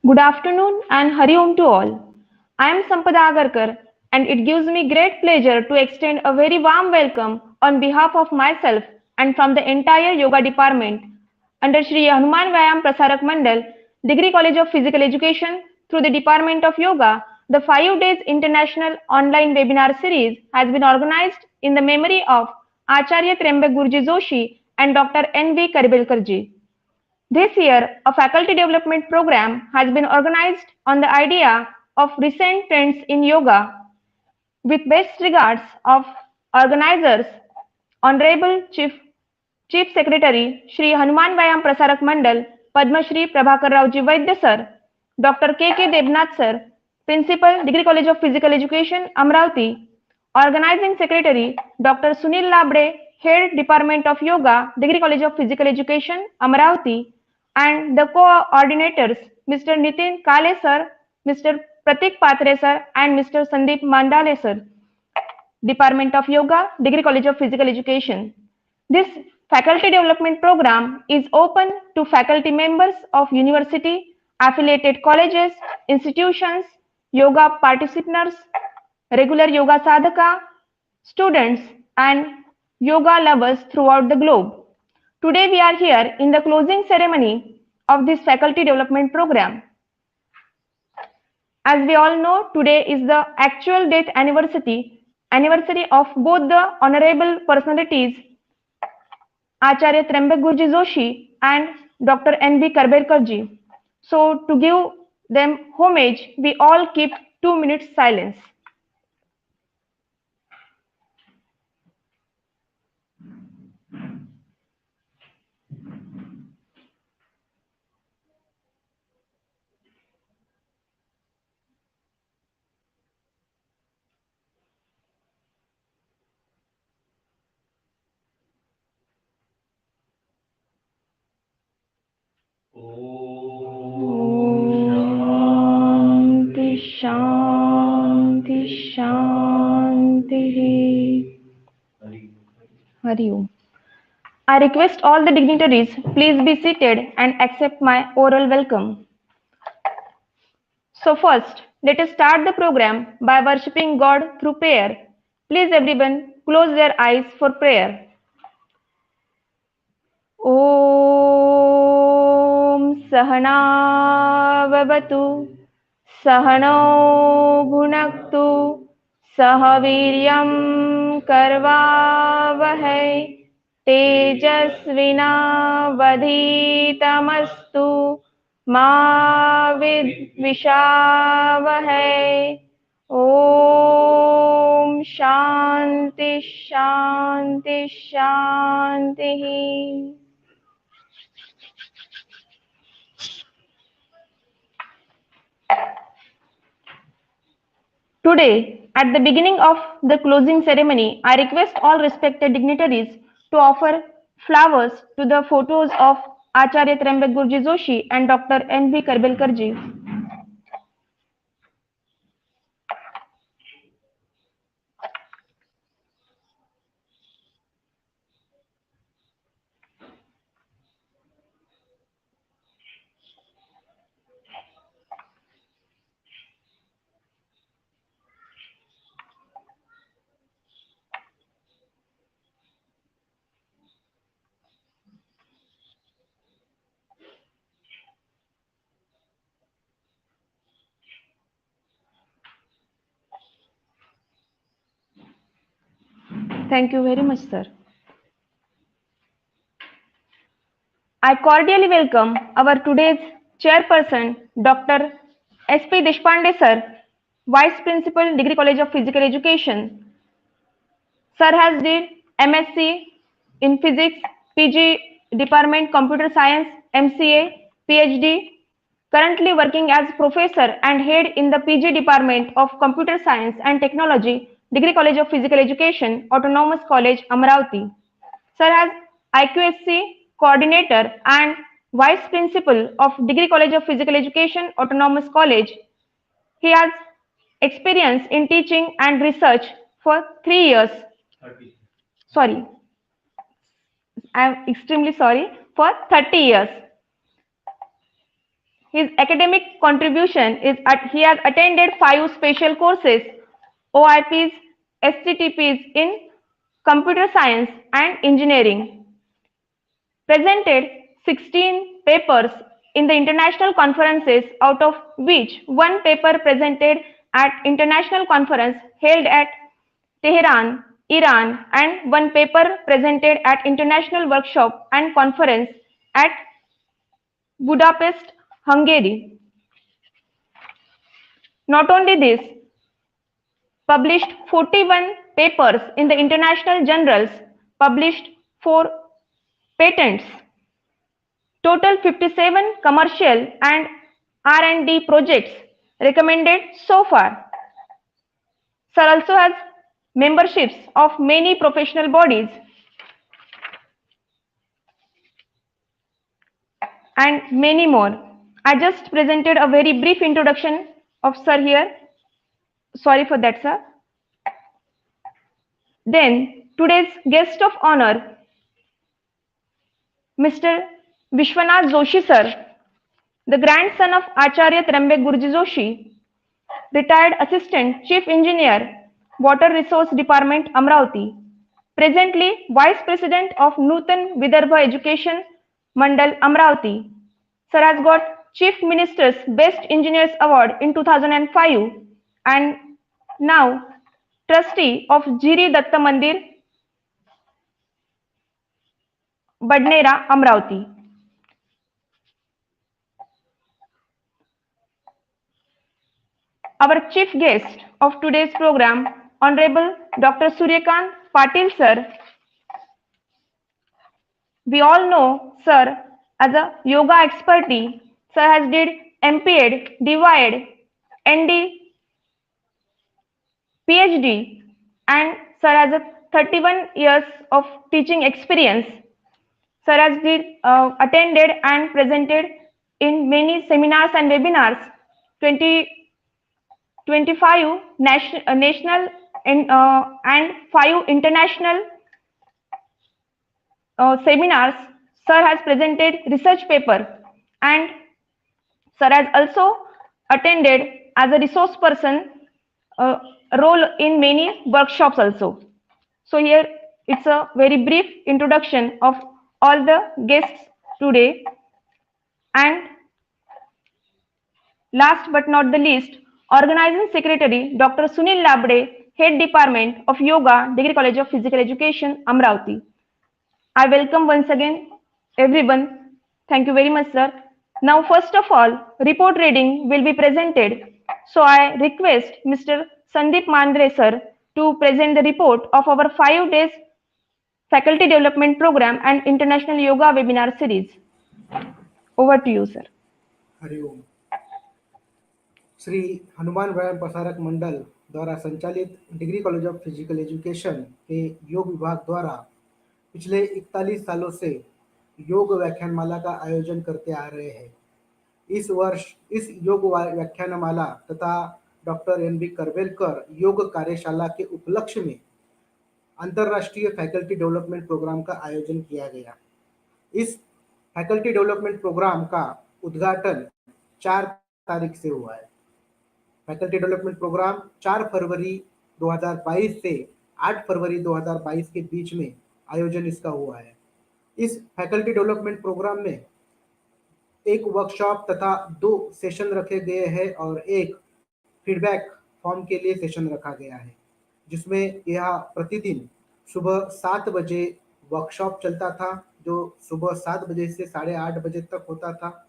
Good afternoon and Hari Om to all. I am Sampada Agarkar and it gives me great pleasure to extend a very warm welcome on behalf of myself and from the entire yoga department under Shree Hanuman Vyayam Prasarak Mandal, Degree College of Physical Education through the Department of Yoga. The 5 days international online webinar series has been organized in the memory of Acharya Tryambak Guruji Joshi and Dr. N.V. Karbelkar ji. This year, a faculty development program has been organized on the idea of recent trends in yoga. With best regards of organizers, Honorable Chief Secretary Shri Hanuman Vyayam Prasarak Mandal, Padma Shri Prabhakar Rauji Vaidya Sir, Dr. K.K. Debnath Sir, Principal, Degree College of Physical Education, Amravati, Organizing Secretary Dr. Sunil Labde, Head Department of Yoga, Degree College of Physical Education, Amravati, and the co-ordinators Mr. Nitin, Kale Sir, Mr. Pratik, Pathare Sir, and Mr. Sandeep Mandal Sir, Department of Yoga, Degree College of Physical Education. This faculty development program is open to faculty members of university, affiliated colleges, institutions, yoga participants, regular yoga sadhaka, students, and yoga lovers throughout the globe. Today we are here in the closing ceremony of this faculty development program. As we all know, today is the actual death anniversary of both the honorable personalities Acharya Tryambak Guruji Joshi and Dr. N.V. Karbelkar ji. So to give them homage, we all keep 2 minutes silence. Shanti, Shanti. Hari Om. I request all the dignitaries, please be seated and accept my oral welcome. So first, let us start the program by worshipping God through prayer. Please everyone close their eyes for prayer. Om Sahana Vavatu Sahano Bhunaktu Sahaviryam Karvavahai Tejasvinavadhitamastu Ma Vidvishavahai. Om Shanti Shanti Shanti. Today, at the beginning of the closing ceremony, I request all respected dignitaries to offer flowers to the photos of Acharya Tryambak Guruji Joshi and Dr. N.V. Karbelkar ji. Thank you very much, sir. I cordially welcome our today's Chairperson Dr. Sp Deshpandesar, Vice Principal, Degree College of Physical Education. Sir has did MSc in Physics, PG Department Computer Science, MCA, PhD, currently working as Professor and Head in the PG Department of Computer Science and Technology, Degree College of Physical Education, Autonomous College, Amravati. Sir has IQSC Coordinator and Vice Principal of Degree College of Physical Education, Autonomous College. He has experience in teaching and research for 3 years. Sorry, I am extremely sorry, for 30 years. His academic contribution is he has attended 5 special courses, OIPs, STTPs in computer science and engineering, presented 16 papers in the international conferences, out of which 1 paper presented at international conference held at Tehran, Iran, and 1 paper presented at international workshop and conference at Budapest, Hungary. Not only this, published 41 papers in the international journals, published 4 patents, total 57 commercial and R&D projects recommended so far. Sir also has memberships of many professional bodies and many more. I just presented a very brief introduction of Sir here. Sorry for that, sir. Then today's guest of honor, Mr. Vishvanath Joshi sir, the grandson of Acharya Tryambak Guruji Joshi, retired Assistant Chief Engineer, Water Resource Department, Amravati, presently Vice President of Nutan Vidarbha Education, Mandal, Amravati. Sir has got Chief Minister's Best Engineers Award in 2005 and now Trustee of Jiri Datta Mandir, Badnera, Amravati. Our chief guest of today's program, Honorable Dr. Suryakant Patil sir. We all know sir as a yoga expertise. Sir has did MPed, DYed, ND, PhD, and sir has a 31 years of teaching experience. Sir has did, attended and presented in many seminars and webinars, 25 national and 5 international seminars. Sir has presented research paper and sir has also attended as a resource person role in many workshops also. So here it's a very brief introduction of all the guests today. And last but not the least, Organizing Secretary Dr. Sunil Labde, Head Department of Yoga, Degree College of Physical Education, Amravati. I welcome once again everyone. Thank you very much, sir. Now, first of all, report reading will be presented. So I request Mr. Sandeep Mandre, sir, to present the report of our 5 days faculty development program and international yoga webinar series. Over to you, sir. Hari ओम। श्री हनुमान व्यायाम प्रसारक मंडल द्वारा संचालित degree college of physical education के योग विभाग द्वारा पिछले 41 सालों से योग व्याख्यानमाला का आयोजन करते आ रहे हैं। इस वर्ष इस योग व्याख्यानमाला तथा डॉक्टर एन.बी. करबेलकर योग कार्यशाला के उपलक्ष्य में अंतर्राष्ट्रीय फैकल्टी डेवलपमेंट प्रोग्राम का आयोजन किया गया। इस फैकल्टी डेवलपमेंट प्रोग्राम का उद्घाटन 4 तारीख से हुआ है। फैकल्टी डेवलपमेंट प्रोग्राम 4 फरवरी 2022 से 8 फरवरी 2022 के बीच में आयोजन इसका हुआ है। इस फैकल्टी डेवलपमेंट प्रोग्राम में एक वर्कशॉप तथा 2 सेशन रखे गए हैं और एक फीडबैक फॉर्म के लिए सेशन रखा गया है, जिसमें यह प्रतिदिन सुबह 7 बजे वर्कशॉप चलता था, जो सुबह 7 बजे से 8:30 बजे तक होता था।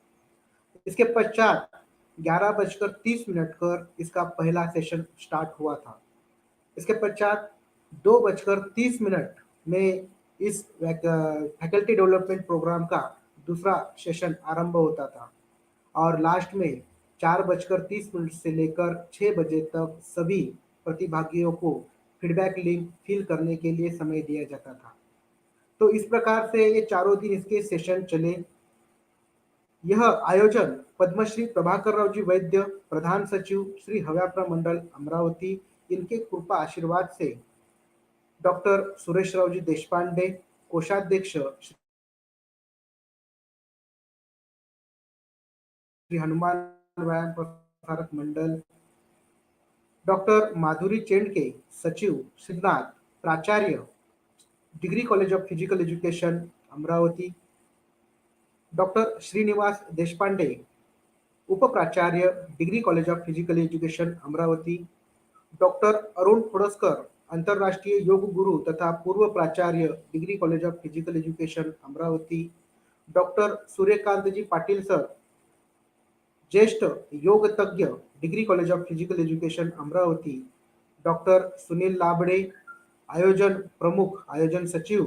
इसके पश्चात 11:30 पर इसका पहला सेशन स्टार्ट हुआ था। इसके पश्चात 2:30 में इस फैकल्टी डेवलपमेंट प्रोग्राम का दूसरा सेशन आरंभ होता था और लास्ट में 4:30 से लेकर 6 बजे तक सभी प्रतिभागियों को फीडबैक लिंक फिल करने के लिए समय दिया जाता था। तो इस प्रकार से ये चारों दिन इसके सेशन चले। यह आयोजन पद्मश्री प्रभाकर राव जी वैद्य, प्रधान सचिव श्री हव्याप्रा मंडल अमरावती, इनके कृपा आशीर्वाद से डॉक्टर सुरेश राव जी देशपांडे, कोषाध्यक्ष श्री हनुमान व्यायाम प्रसारक मंडल, डॉक्टर माधुरी चेंडके, सचिव श्रीनाथ, प्राचार्य degree college of physical education Amravati, doctor Shrinivas Deshpande, उपप्राचार्य degree college of physical education Amravati, doctor Arun Khodaskar, अंतर्राष्ट्रीय योग गुरु तथा पूर्व प्राचार्य degree college of physical education Amravati, doctor Suryakant ji Patil sir, ज्येष्ठ योग तज्ञ degree college of physical education Amravati, doctor Sunil Labde, आयोजन प्रमुख, आयोजन सचिव,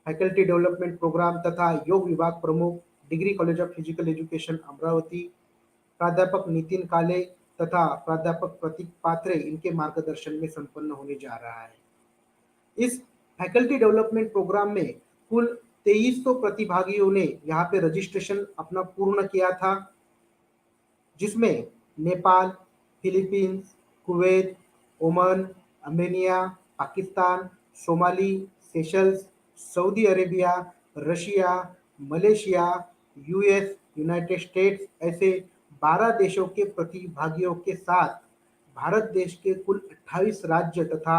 फैकल्टी डेवलपमेंट प्रोग्राम तथा योग विभाग प्रमुख degree college of physical education Amravati, प्राध्यापक नितिन काले तथा प्राध्यापक प्रतीक पाथरे इनके मार्गदर्शन में संपन्न होने जा रहा है। इस फैकल्टी डेवलपमेंट प्रोग्राम में कुल 2300 प्रतिभागियों ने यहाँ पे रजिस्ट्रेशन अपना पूर्ण किया था, जिसमें Nepal, Philippines, Kuwait, Oman, Armenia, Pakistan, Somali, Seychelles, Saudi Arabia, Russia, Malaysia, US, United states ऐसे 12 देशों के प्रतिभागियों के साथ भारत देश के कुल 28 राज्य तथा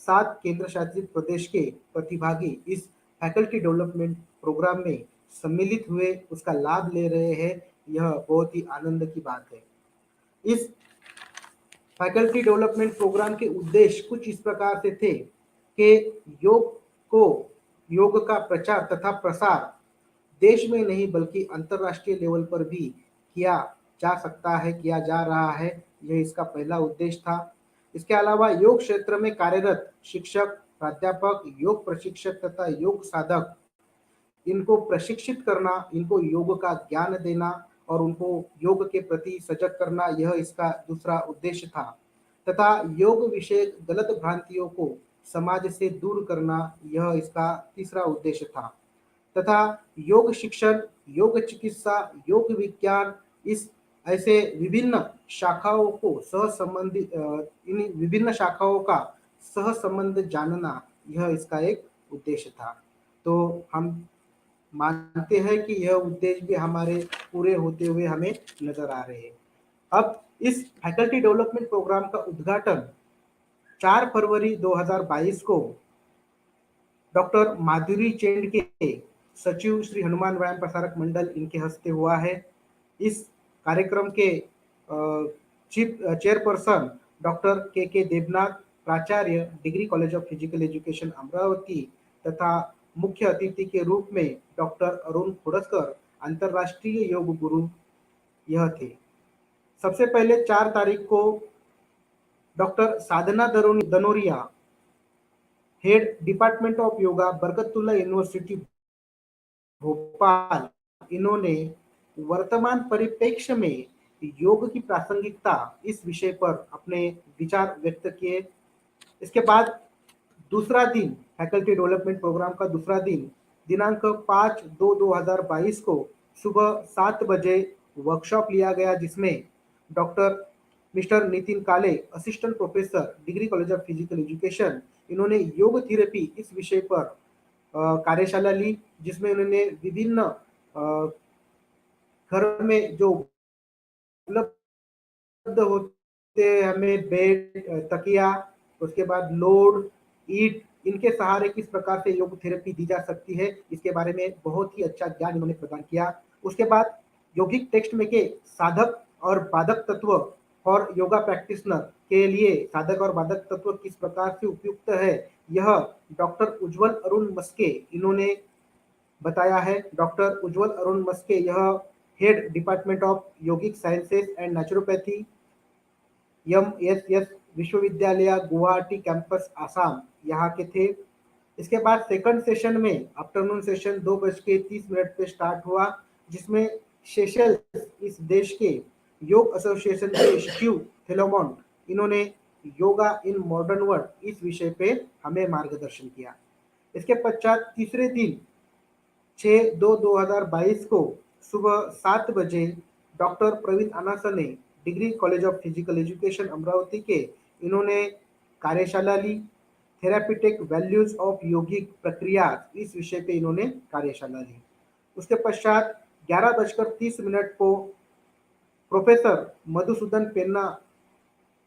7 केंद्र शासित प्रदेश के प्रतिभागी इस फैकल्टी डेवलपमेंट प्रोग्राम में सम्मिलित हुए, उसका लाभ ले रहे हैं। यह बहुत ही आनंद की बात है। इस फैकल्टी डेवलपमेंट प्रोग्राम के उद्देश्य कुछ इस प्रकार से थे कि योग का प्रचार तथा प्रसार देश में नहीं बल्कि अंतर्राष्ट्रीय लेवल पर भी किया जा सकता है, किया जा रहा है। यह इसका पहला उद्देश्य था। इसके अलावा योग क्षेत्र में कार्यरत शिक्षक, प्राध्यापक, योग प्रशिक्षक तथा योग साधक, इनको प्रशिक्षित करना, इनको योग का ज्ञान देना और उनको योग के प्रति सजग करना, यह इसका दूसरा उद्देश्य था। तथा योग विषय गलत भ्रांतियों को समाज से दूर करना, यह इसका तीसरा उद्देश्य था। तथा योग शिक्षण, योग चिकित्सा, योग विज्ञान, इस ऐसे विभिन्न शाखाओं को सहसंबंधित इन विभिन्न शाखाओं का सहसंबंध जानना, यह इसका एक उद्देश्य था। तो हम मानते हैं कि यह उद्देश्य भी हमारे पूरे होते हुए हमें नजर आ रहे हैं। अब इस फैकल्टी डेवलपमेंट प्रोग्राम का उद्घाटन 4 फरवरी 2022 को डॉक्टर माधुरी चेंडके, सचिव श्री हनुमान व्यायाम प्रसारक मंडल, इनके हस्ते हुआ है। इस कार्यक्रम के चेयरपर्सन डॉक्टर के देवनाथ, प्राचार्य degree college of physical education Amravati तथा मुख्य अतिथि के रूप में डॉक्टर अरुण खोडसकर, अंतर्राष्ट्रीय योग गुरु, यह थे। सबसे पहले 4 तारीख को doctor Sadhana Danoria, head department of yoga, Barkatullah university Bhopal, इन्होंने वर्तमान परिप्रेक्ष्य में योग की प्रासंगिकता इस विषय पर अपने विचार व्यक्त किए। इसके बाद दूसरा दिन, फैकल्टी डेवलपमेंट प्रोग्राम का दूसरा दिन, दिनांक 5/2/2022 को सुबह 7 बजे वर्कशॉप लिया गया, जिसमें डॉक्टर मिस्टर नितिन काले, assistant professor degree college of physical education, इन्होंने योग थेरेपी इस विषय पर कार्यशाला ली, जिसमें उन्होंने विभिन्न घर में जो उपलब्ध होते हमें बेड, तकिया, उसके बाद लोड, ईट, इनके सहारे किस प्रकार से योग थेरेपी दी जा सकती है, इसके बारे में बहुत ही अच्छा ज्ञान इन्होंने प्रदान किया। उसके बाद यौगिक टेक्स्ट में के साधक और बाधक तत्व और योगा प्रैक्टिशनर के लिए साधक और बाधक तत्व किस प्रकार से उपयुक्त है, यह डॉक्टर उज्जवल अरुण मस्के, इन्होंने बताया है। डॉक्टर उज्जवल अरुण मस्के, यह head department of yogic sciences and naturopathy, MSS विश्वविद्यालय गुवाहाटी कैंपस आसाम, यहाँ के थे। इसके बाद सेकंड सेशन में आफ्टरनून सेशन 2:30 पे स्टार्ट हुआ, जिसमें सेशल्स, इस देश के योग एसोसिएशन के सचिव थेलोमोन, इन्होंने योगा इन मॉडर्न वर्ल्ड इस विषय पे हमें मार्गदर्शन किया। इसके पश्चात तीसरे दिन 6/2/2022 को सुबह 7 बजे doctor Pravin Anasane, degree college of physical education Amravati के, इन्होंने कार्यशाला ली, थेरापीटिक वैल्यूज ऑफ योगिक प्रक्रिया, इस विषय पे इन्होंने कार्यशाला ली। उसके पश्चात 11:30 को professor Madhusudan Penna,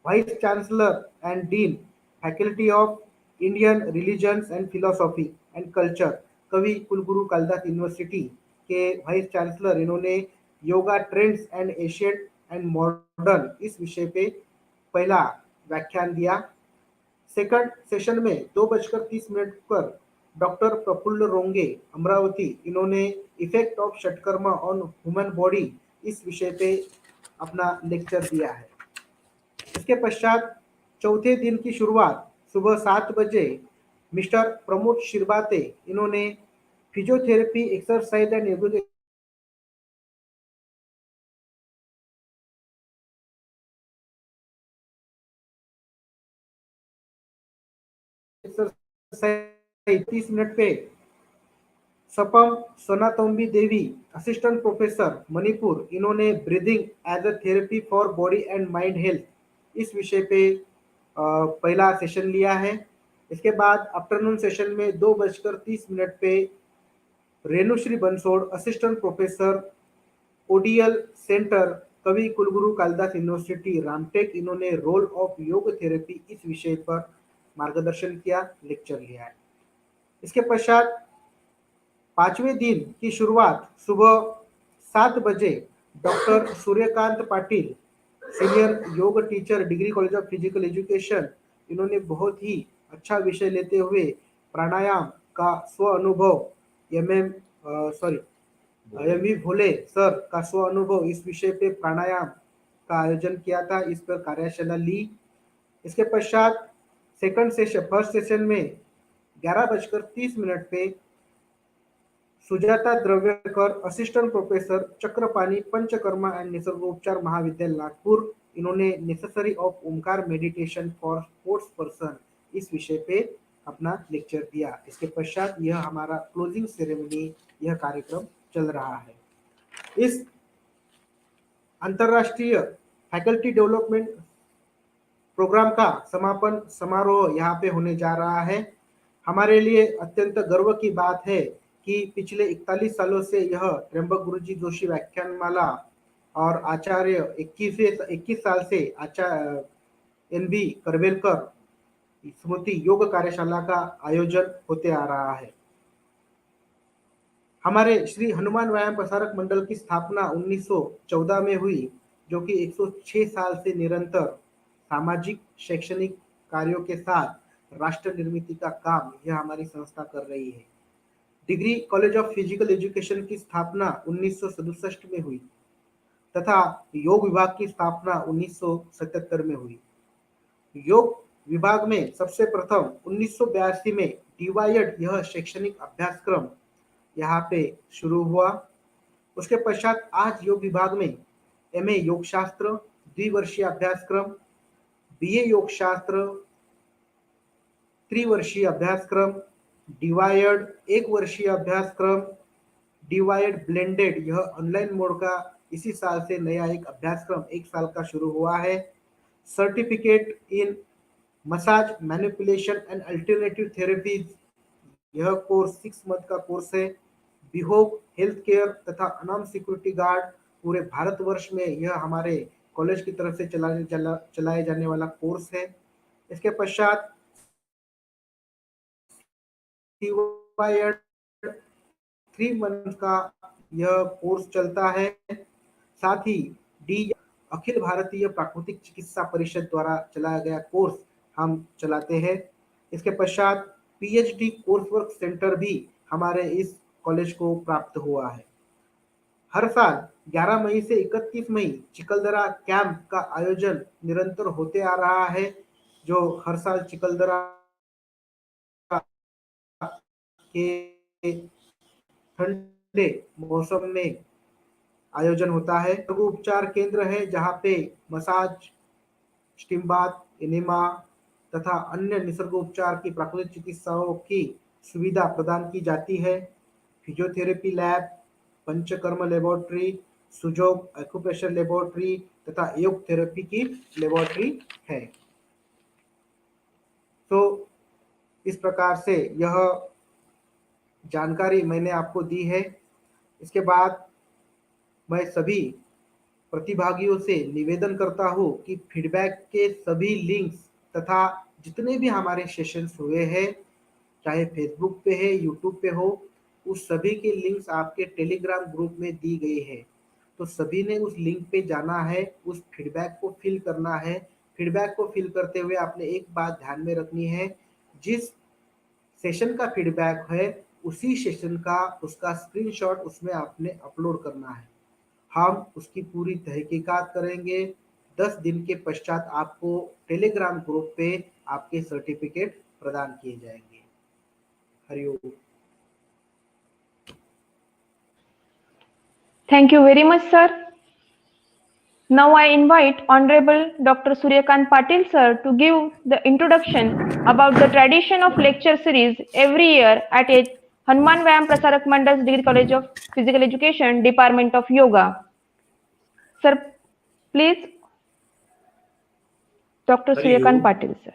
vice chancellor and dean, faculty of Indian religions and philosophy and culture, कवि कुलगुरु कालिदास यूनिवर्सिटी के वाइस चांसलर, इन्होंने yoga trends and ancient and modern इस विषय पे पहला व्याख्यान दिया। सेकंड सेशन में 2:30 पर डॉक्टर प्रफुल्ल रोंगे, अमरावती, इन्होंने effect of षटकर्मा on human body इस विषय पे अपना लेक्चर दिया है। इसके पश्चात चौथे दिन की शुरुआत सुबह 7 बजे मिस्टर प्रमोद शिरबाते, इन्होंने physiotherapy exercise and exercise 30 minute पे सपम सोनातोम्बी देवी, असिस्टेंट प्रोफेसर मणिपुर, इन्होंने breathing as a therapy for body and mind health इस विषय पे पहला सेशन लिया है। इसके बाद आफ्टरनून सेशन में 2:30 पे Renushree Bansod, assistant professor ODL centre, Kavi Kulguru Kalidas university Ramtek, इन्होंने रोल ऑफ योग थेरेपी इस विषय पर मार्गदर्शन किया, लेक्चर लिया है। इसके पश्चात पांचवें दिन की शुरुआत सुबह 7 बजे डॉक्टर सूर्यकांत पाटिल, सीनियर योग teacher, degree college of physical education, इन्होंने बहुत ही अच्छा विषय लेते हुए प्राणायाम का स्व अनुभव एम वी भोले सर का स्व अनुभव इस विषय पे प्राणायाम का आयोजन किया था, इस पर कार्यशाला ली। इसके पश्चात सेकंड सेशन फर्स्ट सेशन में 11:30 पे Sujata Dravyakar, assistant professor Chakrapani Panchakarma and Nisargopachar Mahavidyalaya Nagpur, इन्होंने necessary of Omkar meditation for sports person इस विषय पे अपना लेक्चर दिया। इसके पश्चात यह हमारा क्लोजिंग सेरेमनी, यह कार्यक्रम चल रहा है। इस अंतरराष्ट्रीय फैकल्टी डेवलपमेंट प्रोग्राम का समापन समारोह यहाँ पे होने जा रहा है। हमारे लिए अत्यंत गर्व की बात है कि पिछले 41 सालों से यह त्र्यंबक गुरुजी जोशी व्याख्यानमाला और आचार्य 21 साल से आचार्य एनबी करबेलकर स्मृति योग कार्यशाला का आयोजन होते आ रहा है। हमारे श्री हनुमान व्यायाम प्रसारक मंडल की स्थापना 1914 में हुई, जो कि 106 साल से निरंतर सामाजिक शैक्षणिक कार्यों के साथ राष्ट्र निर्मित का काम यह हमारी संस्था कर रही है। Degree college of physical education की स्थापना 1967 में हुई तथा योग विभाग की स्थापना 1977 में हुई। योग विभाग में सबसे प्रथम 1982 में डिवाइड यह शैक्षणिक अभ्यासक्रम यहाँ पे शुरू हुआ। उसके पश्चात आज योग विभाग में एमए योग शास्त्र द्विवर्षीय अभ्यासक्रम, बीए योग शास्त्र त्रिवर्षीय अभ्यासक्रम, डिवाइड 1 वर्षीय अभ्यासक्रम, डिवाइड ब्लेंडेड यह ऑनलाइन मोड का इसी साल से नया एक अभ्यासक्रम 1 साल का शुरू हुआ है। Certificate in massage manipulation and alternative therapies यह कोर्स 6 मंथ का कोर्स है। बिहोक हेल्थ केयर तथा अनाम सिक्योरिटी गार्ड पूरे भारतवर्ष में यह हमारे कॉलेज की तरफ से चलाए जाने वाला कोर्स है। इसके पश्चात 3 मंथ का यह कोर्स चलता है। साथ ही डी अखिल भारतीय प्राकृतिक चिकित्सा परिषद द्वारा चलाया गया कोर्स हम चलाते हैं। इसके पश्चात पीएचडी कोर्स वर्क सेंटर भी हमारे इस कॉलेज को प्राप्त हुआ है। हर साल 11 मई से 31 मई चिकलदरा कैंप का आयोजन निरंतर होते आ रहा है, जो हर साल चिकलदरा के ठंडे मौसम में आयोजन होता है। लघु उपचार केंद्र है जहाँ पे मसाज, स्टीम बाथ, एनिमा तथा अन्य निसर्गोपचार की प्राकृतिक चिकित्साओं की सुविधा प्रदान की जाती है। Physiotherapy lab, panchakarma laboratory, Sujok acupressure laboratory तथा योग थेरेपी की लेबोरेटरी है। तो इस प्रकार से यह जानकारी मैंने आपको दी है। इसके बाद मैं सभी प्रतिभागियों से निवेदन करता हूँ कि फीडबैक के सभी लिंक्स तथा जितने भी हमारे सेशंस हुए हैं, चाहे फेसबुक पे है, यूट्यूब पे हो, उस सभी के लिंक्स आपके टेलीग्राम ग्रुप में दी गई है। तो सभी ने उस लिंक पे जाना है, उस फीडबैक को फिल करना है। फीडबैक को फिल करते हुए आपने एक बात ध्यान में रखनी है, जिस सेशन का फीडबैक है उसी सेशन का उसका स्क्रीनशॉट उसमें आपने अपलोड करना है। हम उसकी पूरी तहकीकात करेंगे। 10 दिन के पश्चात आपको टेलीग्राम ग्रुप पे आपके सर्टिफिकेट प्रदान किए जाएंगे। Hariom. Thank you very much, sir. Now I invite Honorable Dr. Suryakant Patil, sir, to give the introduction about the tradition of lecture series every year at a Hanuman Vyayam Prasarak Mandal's Degree College of Physical Education, Department of Yoga. Sir, please, Dr. Suryakant Patil, sir.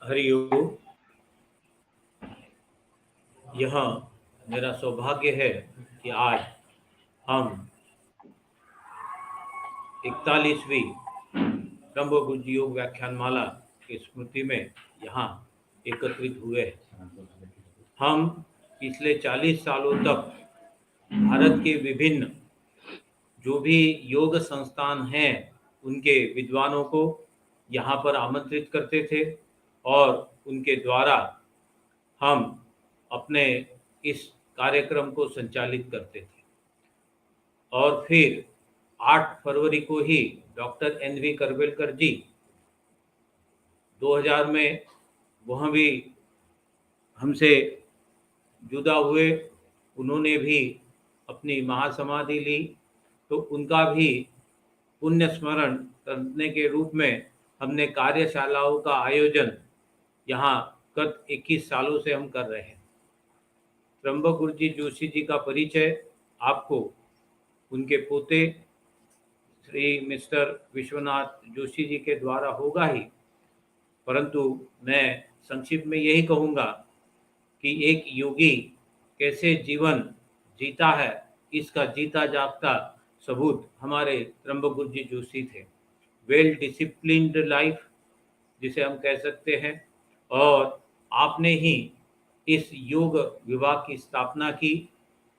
Hariom. यह मेरा सौभाग्य है कि आज हम 41वीं त्रंबक गुरुजी योग व्याख्यानमाला की स्मृति में यहाँ एकत्रित हुए हैं। हम पिछले 40 सालों तक भारत के विभिन्न जो भी योग संस्थान हैं उनके विद्वानों को यहाँ पर आमंत्रित करते थे और उनके द्वारा हम अपने इस कार्यक्रम को संचालित करते थे। और फिर 8 फरवरी को ही डॉक्टर एन.वी. करबेलकर जी 2000 में वह भी हमसे जुदा हुए, उन्होंने भी अपनी महासमाधि ली। तो उनका भी पुण्य स्मरण करने के रूप में हमने कार्यशालाओं का आयोजन यहाँ गत 21 सालों से हम कर रहे हैं। त्र्यंबक गुरुजी जोशी जी का परिचय आपको उनके पोते श्री मिस्टर विश्वनाथ जोशी जी के द्वारा होगा ही, परंतु मैं संक्षिप्त में यही कहूँगा कि एक योगी कैसे जीवन जीता है इसका जीता जागता सबूत हमारे त्र्यंबक गुरुजी जोशी थे। वेल डिसिप्लिन्ड लाइफ जिसे हम कह सकते हैं, और आपने ही इस योग विभाग की स्थापना की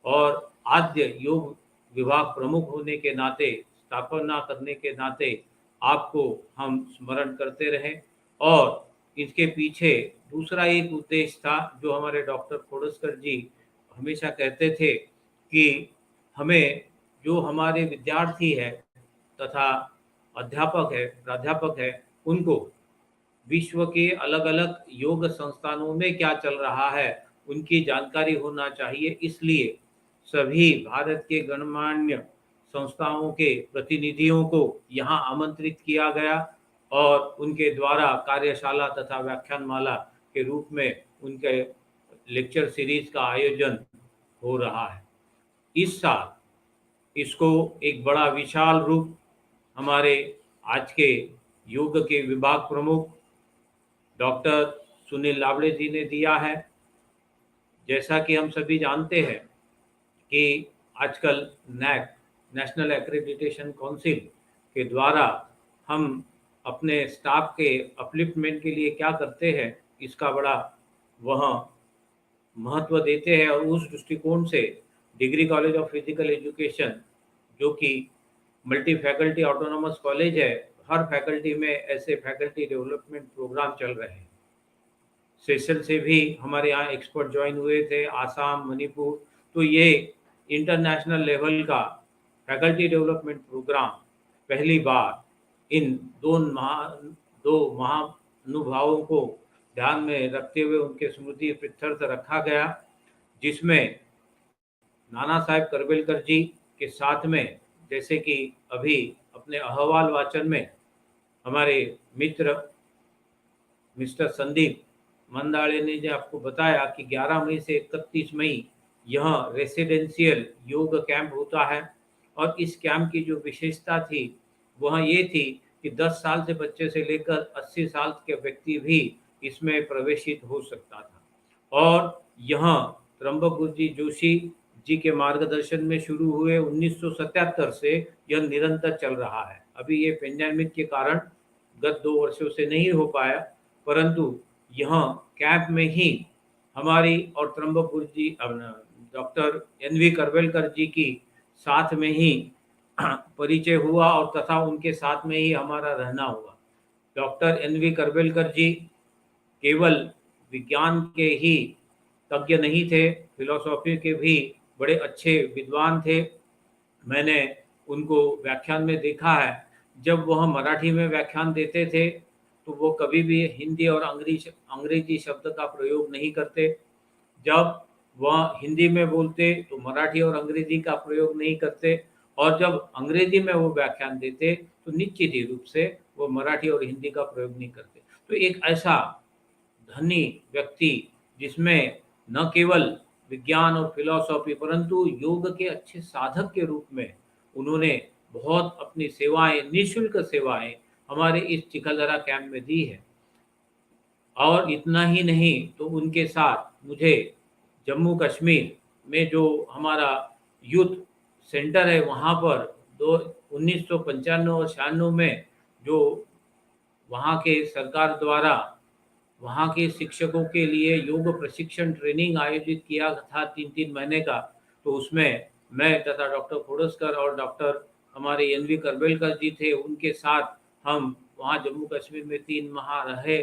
और आद्य योग विभाग प्रमुख होने के नाते, स्थापना करने के नाते आपको हम स्मरण करते रहे। और इसके पीछे दूसरा एक उद्देश्य था जो हमारे डॉक्टर खोडस्कर जी हमेशा कहते थे कि हमें जो हमारे विद्यार्थी है तथा अध्यापक है, प्राध्यापक है, उनको विश्व के अलग अलग योग संस्थानों में क्या चल रहा है उनकी जानकारी होना चाहिए। इसलिए सभी भारत के गणमान्य संस्थाओं के प्रतिनिधियों को यहाँ आमंत्रित किया गया और उनके द्वारा कार्यशाला तथा व्याख्यानमाला के रूप में उनके लेक्चर सीरीज का आयोजन हो रहा है। इस साल इसको एक बड़ा विशाल रूप हमारे आज के योग के विभाग प्रमुख डॉक्टर सुनील लाबड़े जी ने दिया है। जैसा कि हम सभी जानते हैं कि आजकल नैक, नेशनल एक्रेडिटेशन काउंसिल के द्वारा हम अपने स्टाफ के अपलिफ्टमेंट के लिए क्या करते हैं इसका बड़ा वह महत्व देते हैं। और उस दृष्टिकोण से degree college of physical education जो कि मल्टी फैकल्टी ऑटोनोमस कॉलेज है, हर फैकल्टी में ऐसे फैकल्टी डेवलपमेंट प्रोग्राम चल रहे हैं। सेशन से भी हमारे यहाँ एक्सपर्ट ज्वाइन हुए थे, आसाम, मणिपुर। तो ये इंटरनेशनल लेवल का फैकल्टी डेवलपमेंट प्रोग्राम पहली बार इन दो महानुभावों को ध्यान में रखते हुए उनके स्मृति प्रीत्यर्थ रखा गया, जिसमें नाना साहेब करबेलकर जी के साथ में, जैसे कि अभी अपने अहवाल वाचन में हमारे मित्र मिस्टर संदीप मंदाड़े ने जो आपको बताया कि 11 मई से 31 मई यह रेसिडेंशियल योग कैंप होता है। और इस कैंप की जो विशेषता थी वह ये थी कि 10 साल से बच्चे से लेकर 80 साल के व्यक्ति भी इसमें प्रवेशित हो सकता था। और यह त्र्यंबक गुरुजी जोशी जी के मार्गदर्शन में शुरू हुए 1977 से यह निरंतर चल रहा है। अभी ये पेंडेमिक के कारण गत 2 वर्षों से नहीं हो पाया, परंतु यहाँ कैंप में ही हमारी और त्र्यंबक गुरुजी डॉक्टर NV करबेलकर जी की साथ में ही परिचय हुआ और तथा उनके साथ में ही हमारा रहना हुआ। डॉक्टर NV करबेलकर जी केवल विज्ञान के ही तज्ञ नहीं थे, फिलोसॉफी के भी बड़े अच्छे विद्वान थे। मैंने उनको व्याख्यान में देखा है, जब वह मराठी में व्याख्यान देते थे तो वो कभी भी हिंदी और अंग्रेजी शब्द का प्रयोग नहीं करते। जब वह हिंदी में बोलते तो मराठी और अंग्रेजी का प्रयोग नहीं करते, और जब अंग्रेजी में वो व्याख्यान देते तो निश्चित ही रूप से वो मराठी और हिंदी का प्रयोग नहीं करते। तो एक ऐसा धनी व्यक्ति जिसमें न केवल विज्ञान और फिलॉसफी परंतु योग के अच्छे साधक के रूप में उन्होंने बहुत अपनी सेवाएं, निःशुल्क सेवाएं हमारे इस चिखलदरा कैंप में दी है। और इतना ही नहीं तो उनके साथ मुझे जम्मू कश्मीर में जो हमारा यूथ सेंटर है वहाँ पर 1995 और 96 में जो वहाँ के सरकार द्वारा वहाँ के शिक्षकों के लिए योग प्रशिक्षण ट्रेनिंग आयोजित किया था 3-3 महीने का, तो उसमें मैं तथा डॉक्टर खोडस्कर और डॉक्टर हमारे NV करबेलकर जी थे, उनके साथ हम वहाँ जम्मू कश्मीर में 3 माह रहे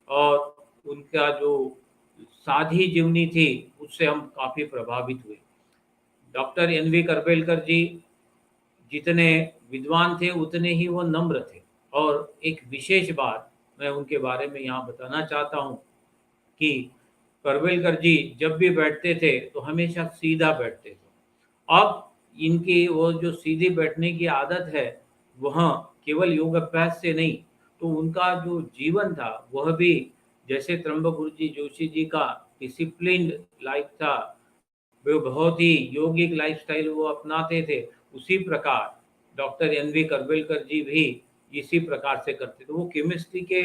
और उनका जो साधी जीवनी थी उससे हम काफ़ी प्रभावित हुए। डॉक्टर NV करबेलकर जी जितने विद्वान थे उतने ही वो नम्र थे, और एक विशेष बात मैं उनके बारे में यहाँ बताना चाहता हूँ कि करबेलकर जी जब भी बैठते थे तो हमेशा सीधा बैठते थे। अब इनकी वो जो सीधी बैठने की आदत है वह केवल योग अभ्यास से नहीं, तो उनका जो जीवन था वह भी जैसे त्र्यंबक गुरुजी जोशी जी का डिसिप्लिन्ड लाइफ था, वे बहुत ही यौगिक लाइफस्टाइल वो अपनाते थे, उसी प्रकार डॉक्टर NV करबेलकर जी भी इसी प्रकार से करते थे। वो केमिस्ट्री के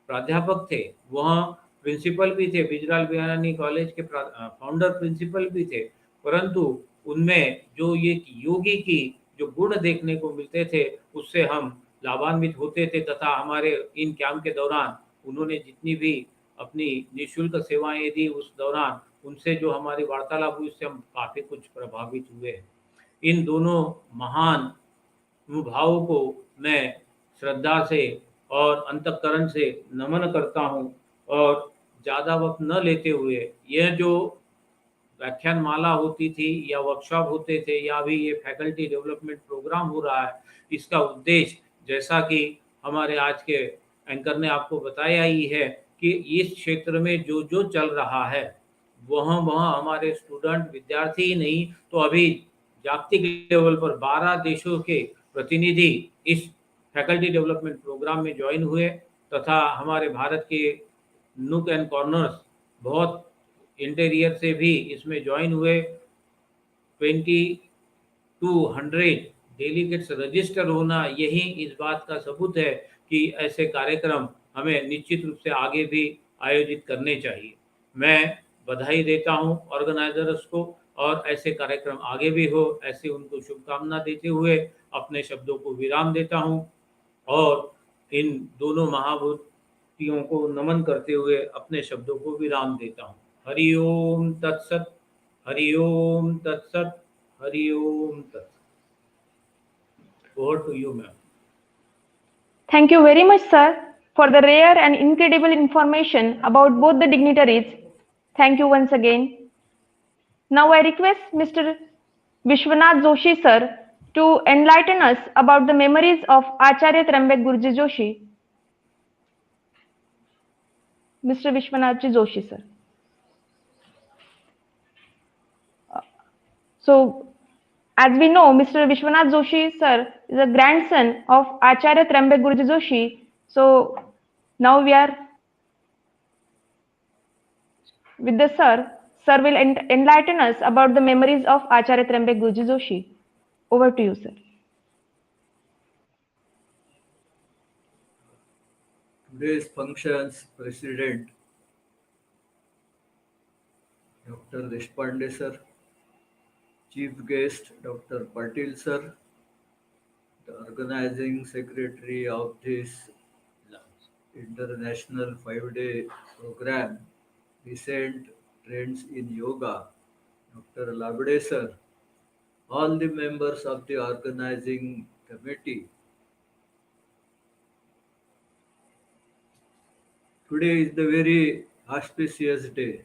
प्राध्यापक थे, वहाँ प्रिंसिपल भी थे, बिजलाल बियानी कॉलेज के फाउंडर प्रिंसिपल भी थे, परंतु उनमें जो ये योगी की जो गुण देखने को मिलते थे उससे हम लाभान्वित होते थे, तथा हमारे इन कैंप के दौरान उन्होंने जितनी भी अपनी निःशुल्क सेवाएं दी उस दौरान उनसे जो हमारी वार्तालाप हुई उससे हम काफ़ी कुछ प्रभावित हुए। इन दोनों महान अनुभावों को मैं श्रद्धा से और अंतःकरण से नमन करता हूँ, और ज़्यादा वक्त न लेते हुए यह जो व्याख्यान माला होती थी या वर्कशॉप होते थे या अभी ये फैकल्टी डेवलपमेंट प्रोग्राम हो रहा है, इसका उद्देश्य जैसा कि हमारे आज के एंकर ने आपको बताया ही है कि इस क्षेत्र में जो जो चल रहा है वह हमारे स्टूडेंट विद्यार्थी ही नहीं तो अभी जागतिक लेवल पर 12 देशों के प्रतिनिधि इस फैकल्टी डेवलपमेंट प्रोग्राम में ज्वाइन हुए, तथा हमारे भारत के नुक एंड कॉर्नर्स बहुत इंटीरियर से भी इसमें ज्वाइन हुए। 2200 डेलीगेट्स रजिस्टर होना यही इस बात का सबूत है कि ऐसे कार्यक्रम हमें निश्चित रूप से आगे भी आयोजित करने चाहिए। मैं बधाई देता हूं ऑर्गेनाइजर्स को, और ऐसे कार्यक्रम आगे भी हो ऐसे उनको शुभकामना देते हुए अपने शब्दों को विराम देता हूं, और इन दोनों महाभूतियों को नमन करते हुए अपने शब्दों को विराम देता हूं। हरि ओम तत्सत, हरि ओम तत्सत, हरि ओम तत्सत। Over to you, ma'am. Thank you very much, sir, for the rare and incredible information about both the dignitaries. Thank you once again. Now I request Mr. Vishvanath Joshi, sir, to enlighten us about the memories of Acharya Tryambak Guruji Joshi. Mr. Vishwanath Joshi, sir. So, as we know, Mr. Vishwanath Joshi, sir, is a grandson of Acharya Tryambak Guruji Joshi. So, now we are with the sir. Sir will enlighten us about the memories of Acharya Tryambak Guruji Joshi. Over to you, sir. Today's function's President, Dr. Deshapandesar, Chief guest Dr. Patil sir, the organizing secretary of this international 5-day program, Recent Trends in Yoga, Dr. Labde sir, all the members of the organizing committee. Today is the very auspicious day.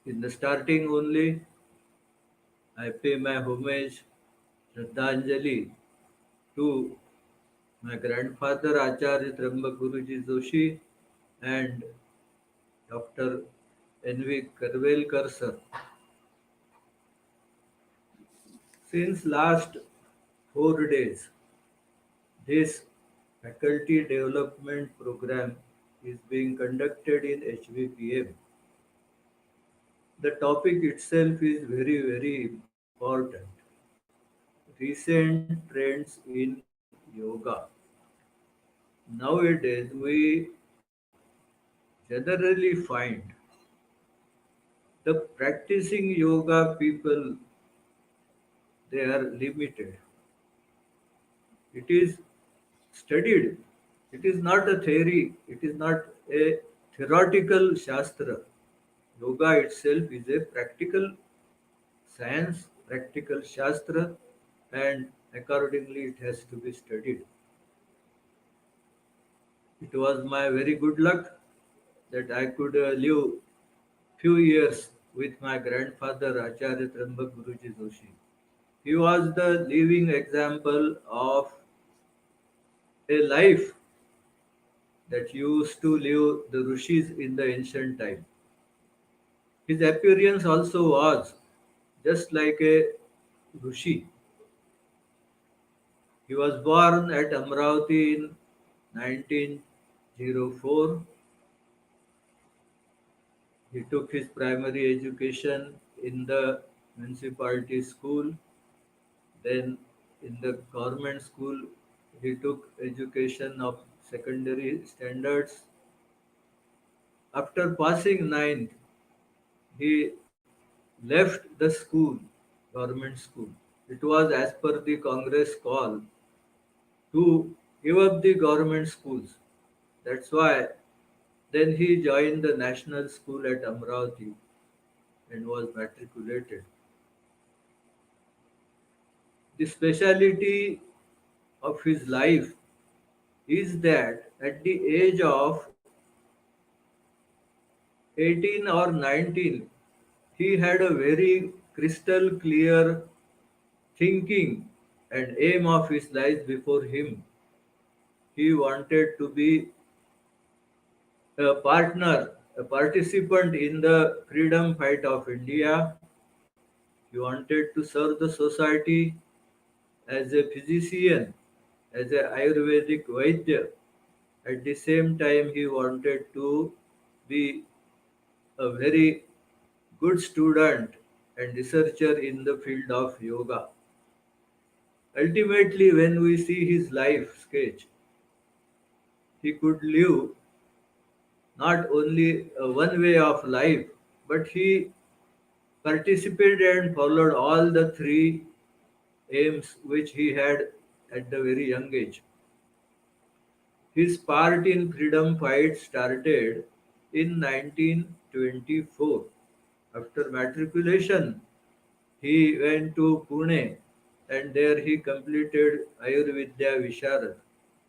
In the starting only, I pay my homage, Shraddhanjali to my grandfather Acharya Tryambak Guruji Joshi and Dr. N.V. Karbelkar sir. Since last 4 days, this faculty development program is being conducted in HVPM. The topic itself is very, very important. Recent trends in yoga. Nowadays, we generally find the practicing yoga people, they are limited. It is studied. It is not a theory. It is not a theoretical shastra. Yoga itself is a practical science, practical shastra, and accordingly it has to be studied. It was my very good luck that I could live few years with my grandfather Acharya Tryambak Guruji Joshi. He was the living example of a life that used to live the rishis in the ancient time. His appearance also was just like a rishi. He was born at Amravati in 1904. He took his primary education in the municipality school. Then in the government school, he took education of secondary standards. After passing ninth, he left the school, government school. It was as per the Congress call to give up the government schools. That's why then he joined the national school at Amravati and was matriculated. The speciality of his life is that at the age of 18 or 19, he had a very crystal clear thinking and aim of his life before him. He wanted to be a partner, a participant in the freedom fight of India. He wanted to serve the society as a physician, as a Ayurvedic Vaidya. At the same time, he wanted to be a very good student and researcher in the field of yoga. Ultimately, when we see his life sketch, he could live not only one way of life, but he participated and followed all the three aims which he had at the very young age. His part in freedom fight started in 1924. After matriculation, he went to Pune and there he completed Ayurvedya Visharad.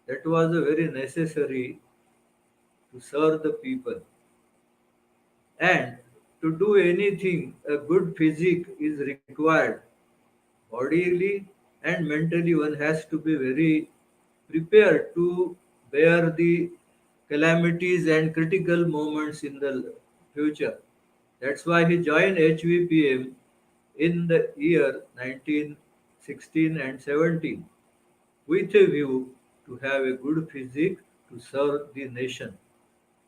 That was a very necessary to serve the people. And to do anything, a good physique is required. Bodily and mentally, one has to be very prepared to bear the calamities and critical moments in the future. That's why he joined HVPM in the year 1916 and 17 with a view to have a good physique to serve the nation.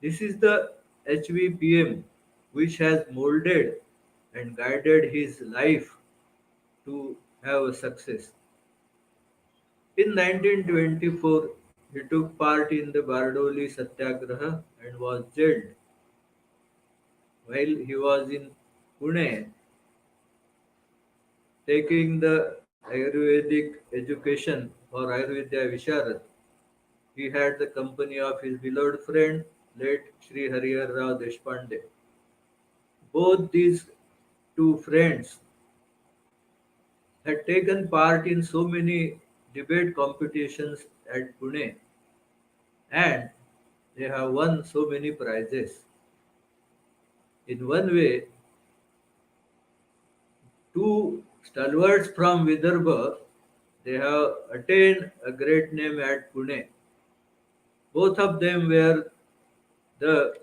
This is the HVPM which has molded and guided his life to have a success. In 1924, he took part in the Bardoli Satyagraha and was jailed. While he was in Pune, taking the Ayurvedic education for Ayurveda Visharad. He had the company of his beloved friend, late Shree Rao Deshapande. Both these two friends had taken part in so many debate competitions at Pune, and they have won so many prizes. In one way, two stalwarts from Vidarbha, they have attained a great name at Pune. Both of them were the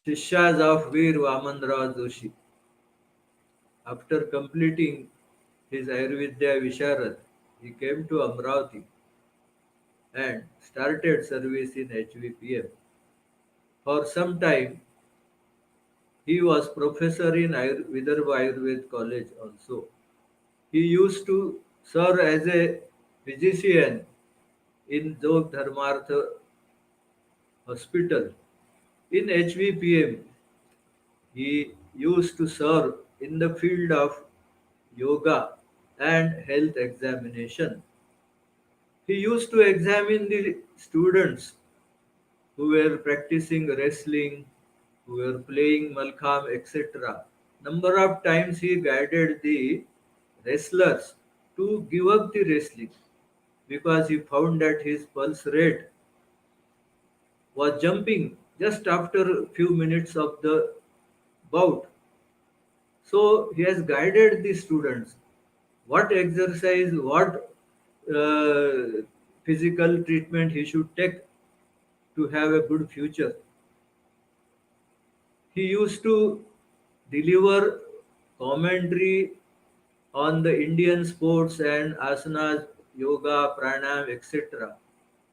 Shishyas of Veer Vamanrao Joshi. After completing his Ayurveda Visharad, he came to Amravati and started service in HVPM. For some time, he was professor in Vidarbha Ayurveda College also. He used to serve as a physician in Jog Dharmartha Hospital. In HVPM, he used to serve in the field of yoga and health examination. He used to examine the students who were practicing wrestling, who were playing malkham, etc. Number of times he guided the wrestlers to give up the wrestling because he found that his pulse rate was jumping just after a few minutes of the bout. So he has guided the students what exercise, what physical treatment he should take to have a good future. He used to deliver commentary on the Indian sports and asanas, yoga, pranayam, etc.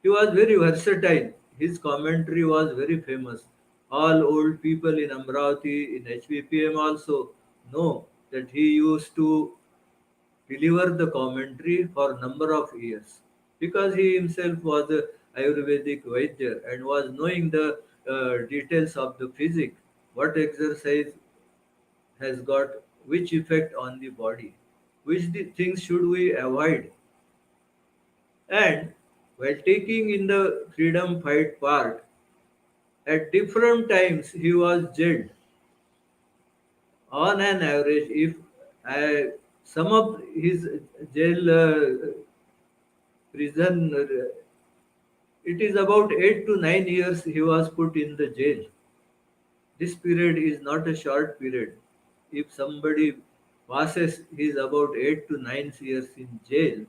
He was very versatile. His commentary was very famous. All old people in Amravati, in HVPM also know that he used to deliver the commentary for number of years because he himself was a Ayurvedic Vaidya and was knowing the details of the physics, what exercise has got which effect on the body, which the things should we avoid. And while taking in the freedom fight part, at different times he was jailed. On an average, if I sum up his jail prison, it is about 8 to 9 years he was put in the jail. This period is not a short period. If somebody passes his about 8 to 9 years in jail,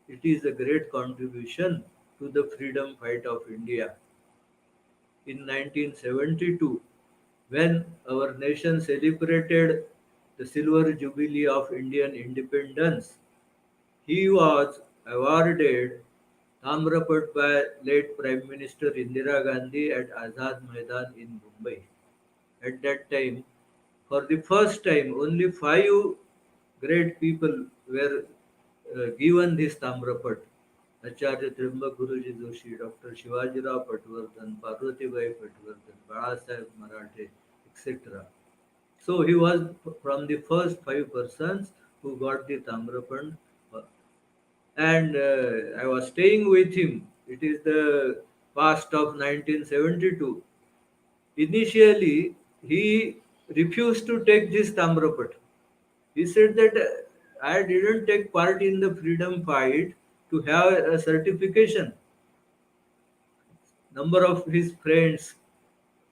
it is a great contribution to the freedom fight of India. In 1972, when our nation celebrated the silver jubilee of Indian independence, he was awarded Tamrapat by late Prime Minister Indira Gandhi at Azad Maidan in Mumbai. At that time, for the first time, only five great people were given this Tamrapat. Acharya Tryambak Guruji Joshi, Dr. Shivajirao Patwardhan, Parvatibai Patwardhan, Balasaheb Marathe, etc. So he was from the first five persons who got the Tamrapat, and I was staying with him. It is the past of 1972. Initially, he refused to take this Tamrapat. He said that I didn't take part in the freedom fight to have a certification. Number of his friends,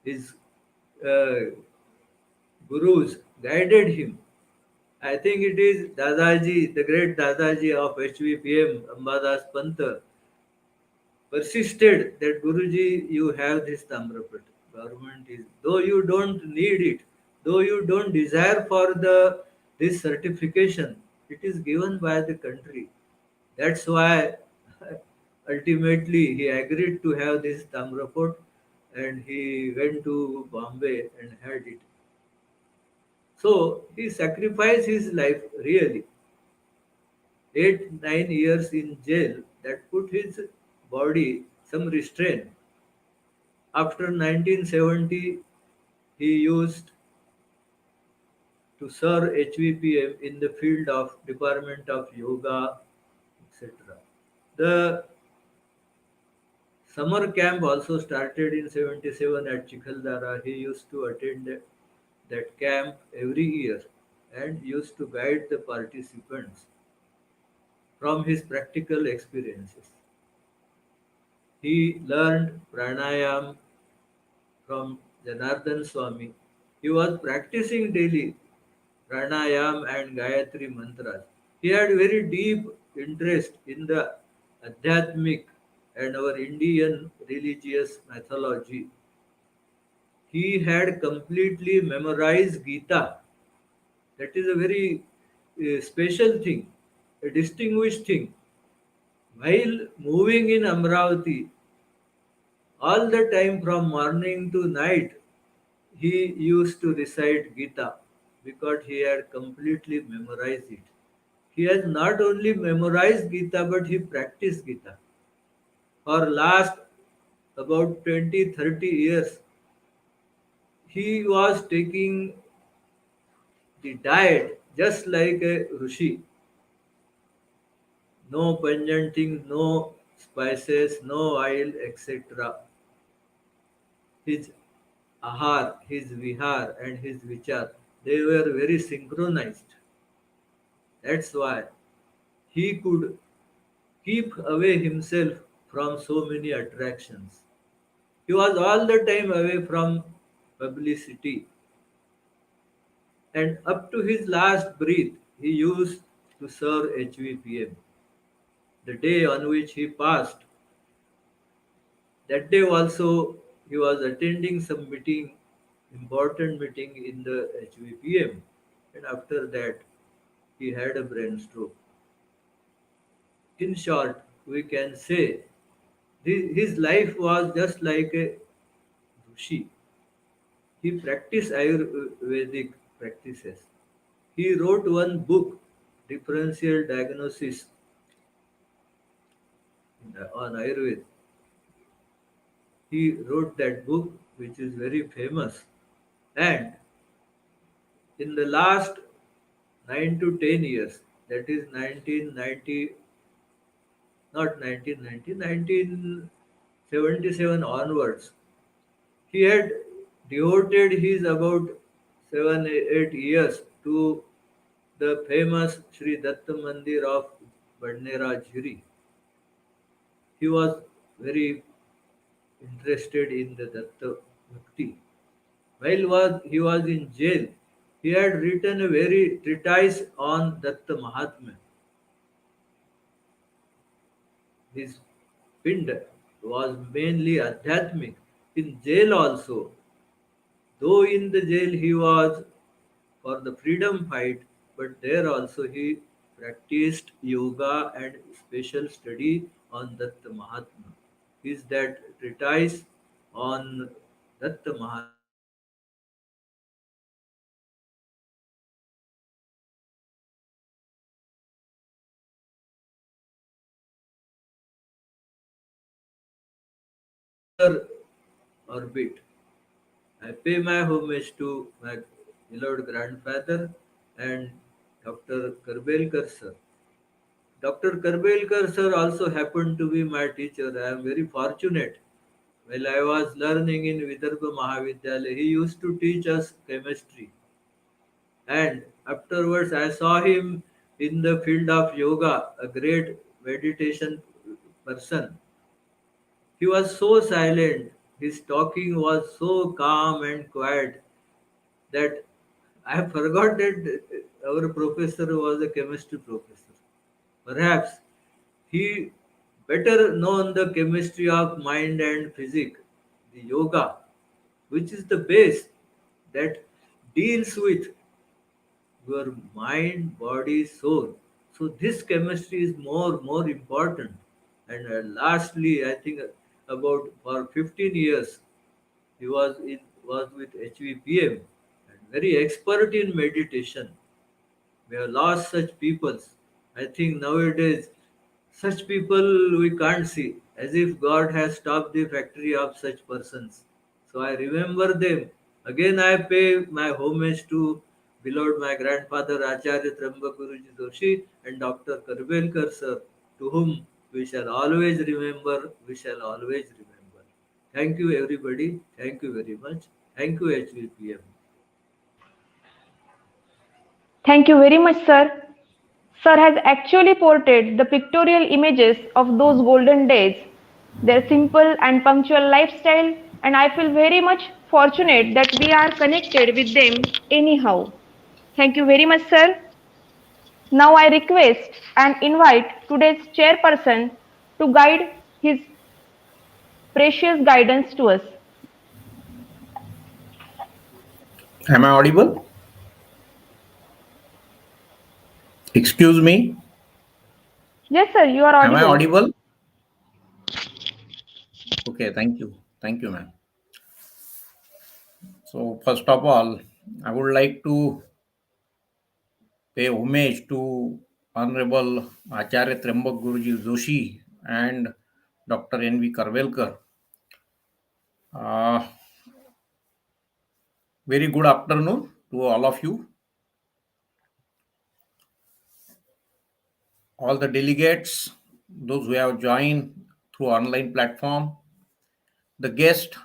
his uh, gurus guided him. I think it is Dadaji, the great Dadaji of HVPM, Ambadas Panta, persisted that Guruji, you have this Tamrapat. Government is, though you don't need it, though you don't desire for the this certification, it is given by the country. That's why ultimately he agreed to have this Tamrapat and he went to Bombay and had it. So he sacrificed his life really. 8 9 years in jail that put his body some restraint. After 1970, he used to serve HVPM in the field of Department of Yoga, etc. The summer camp also started in 77 at Chikhaldara. He used to attend that camp every year and used to guide the participants from his practical experiences. He learned pranayam from Janardhan Swami. He was practicing daily pranayam and Gayatri mantras. He had very deep interest in the Adhyatmic and our Indian religious mythology. He had completely memorized Gita. That is a very special thing, a distinguished thing. While moving in Amravati, all the time from morning to night, he used to recite Gita because he had completely memorized it. He has not only memorized Gita but he practiced Gita. For last about 20, 30 years, he was taking the diet just like a Rishi. No pungent things, no spices, no oil, etc. His ahar, his vihar, and his vichar, they were very synchronized. That's why he could keep away himself from so many attractions. He was all the time away from publicity. And up to his last breath, he used to serve HVPM. The day on which he passed, that day also he was attending some meeting, important meeting in the HVPM. And after that, he had a brain stroke. In short, we can say his life was just like a Rishi. He practiced Ayurvedic practices. He wrote one book, Differential Diagnosis on Ayurveda. He wrote that book, which is very famous. And in the last 9 to 10 years, that is 1990, not 1990, 1977 onwards, he had devoted his about 7 8 years to the famous Sri Datta Mandir of Badnera Jhiri. He was very interested in the Datta Bhakti. He was in jail, he had written a very treatise on Datta Mahatmya. His pind was mainly Adhyatmic. In jail also, though in the jail he was for the freedom fight, but there also he practiced yoga and special study on Datta Mahatma. Is that treatise on Datta Mahatma? Orbit. I pay my homage to my beloved grandfather and Dr. Karbelkar sir. Dr. Karbelkar sir also happened to be my teacher. I am very fortunate. While I was learning in Vidarbha Mahavidyalaya, he used to teach us chemistry. And afterwards, I saw him in the field of yoga, a great meditation person. He was so silent, his talking was so calm and quiet that I forgot that our professor was a chemistry professor. Perhaps he better known the chemistry of mind and physics, the yoga, which is the base that deals with your mind, body, soul. So this chemistry is more important. And lastly, I think about for 15 years he was with HVPM and very expert in meditation. We have lost such peoples. I think nowadays such people we can't see, as if God has stopped the factory of such persons. So I remember them. Again, I pay my homage to beloved my grandfather Acharya Trambak Guruji Joshi and Dr. Karbelkar sir, to whom we shall always remember, we shall always remember. Thank you everybody. Thank you very much. Thank you HVPM. Thank you very much, sir. Sir has actually portrayed the pictorial images of those golden days, their simple and punctual lifestyle, and I feel very much fortunate that we are connected with them anyhow. Thank you very much, sir. Now I request and invite today's chairperson to guide his precious guidance to us. Am I audible? Excuse me. Yes, sir, you are Am I audible. audible? Okay, thank you. Thank you, ma'am. So, first of all, I would like to pay homage to Honorable Acharya Tryambak Guruji Joshi and Dr. N.V. Karbelkar. Uh, very good afternoon to all of you. All the delegates, those who have joined through online platform, the guest,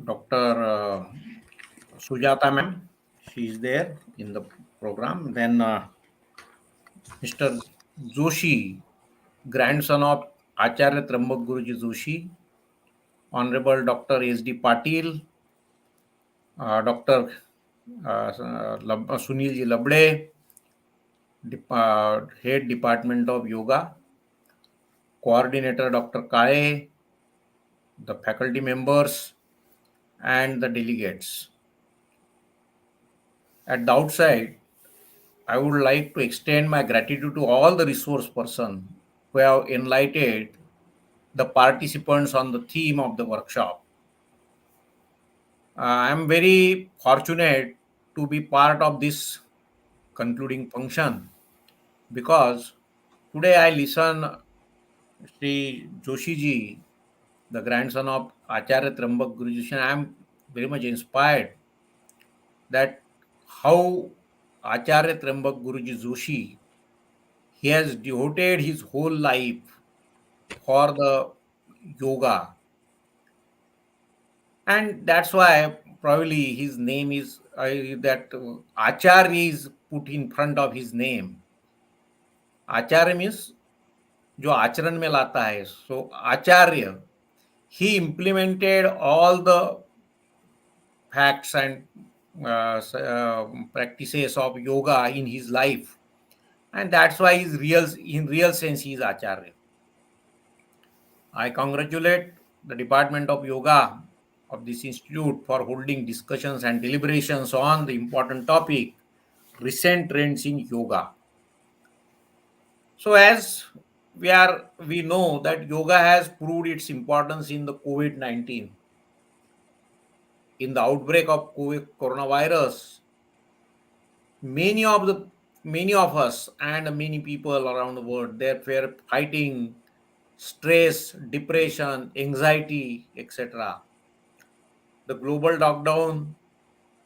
Dr. Sujata ma'am, she is there in the program. Then Mr. Joshi, grandson of Acharya Trambak Guruji Joshi, Honorable Dr. S.D. Patil, Dr. Sunil ji Labde, Head Department of Yoga, Coordinator Dr. Kale, the faculty members, and the delegates. At the outside, I would like to extend my gratitude to all the resource persons who have enlightened the participants on the theme of the workshop. I am very fortunate to be part of this concluding function because today I listen Sri Joshi ji, the grandson of Acharya Trambak Guruji, and I am very much inspired that how Acharya Trambak Guruji Joshi, he has devoted his whole life for the yoga, and that's why probably his name is that Acharya is put in front of his name. Acharya means जो आचरण में लाता है. So Acharya, he implemented all the facts and practices of yoga in his life, and that's why he's real, in real sense he is Acharya. I congratulate the Department of Yoga of this institute for holding discussions and deliberations on the important topic, recent trends in yoga. So as we know that yoga has proved its importance in the COVID-19. In the outbreak of coronavirus, many of us and many people around the world, they were fighting stress, depression, anxiety, etc. The global lockdown,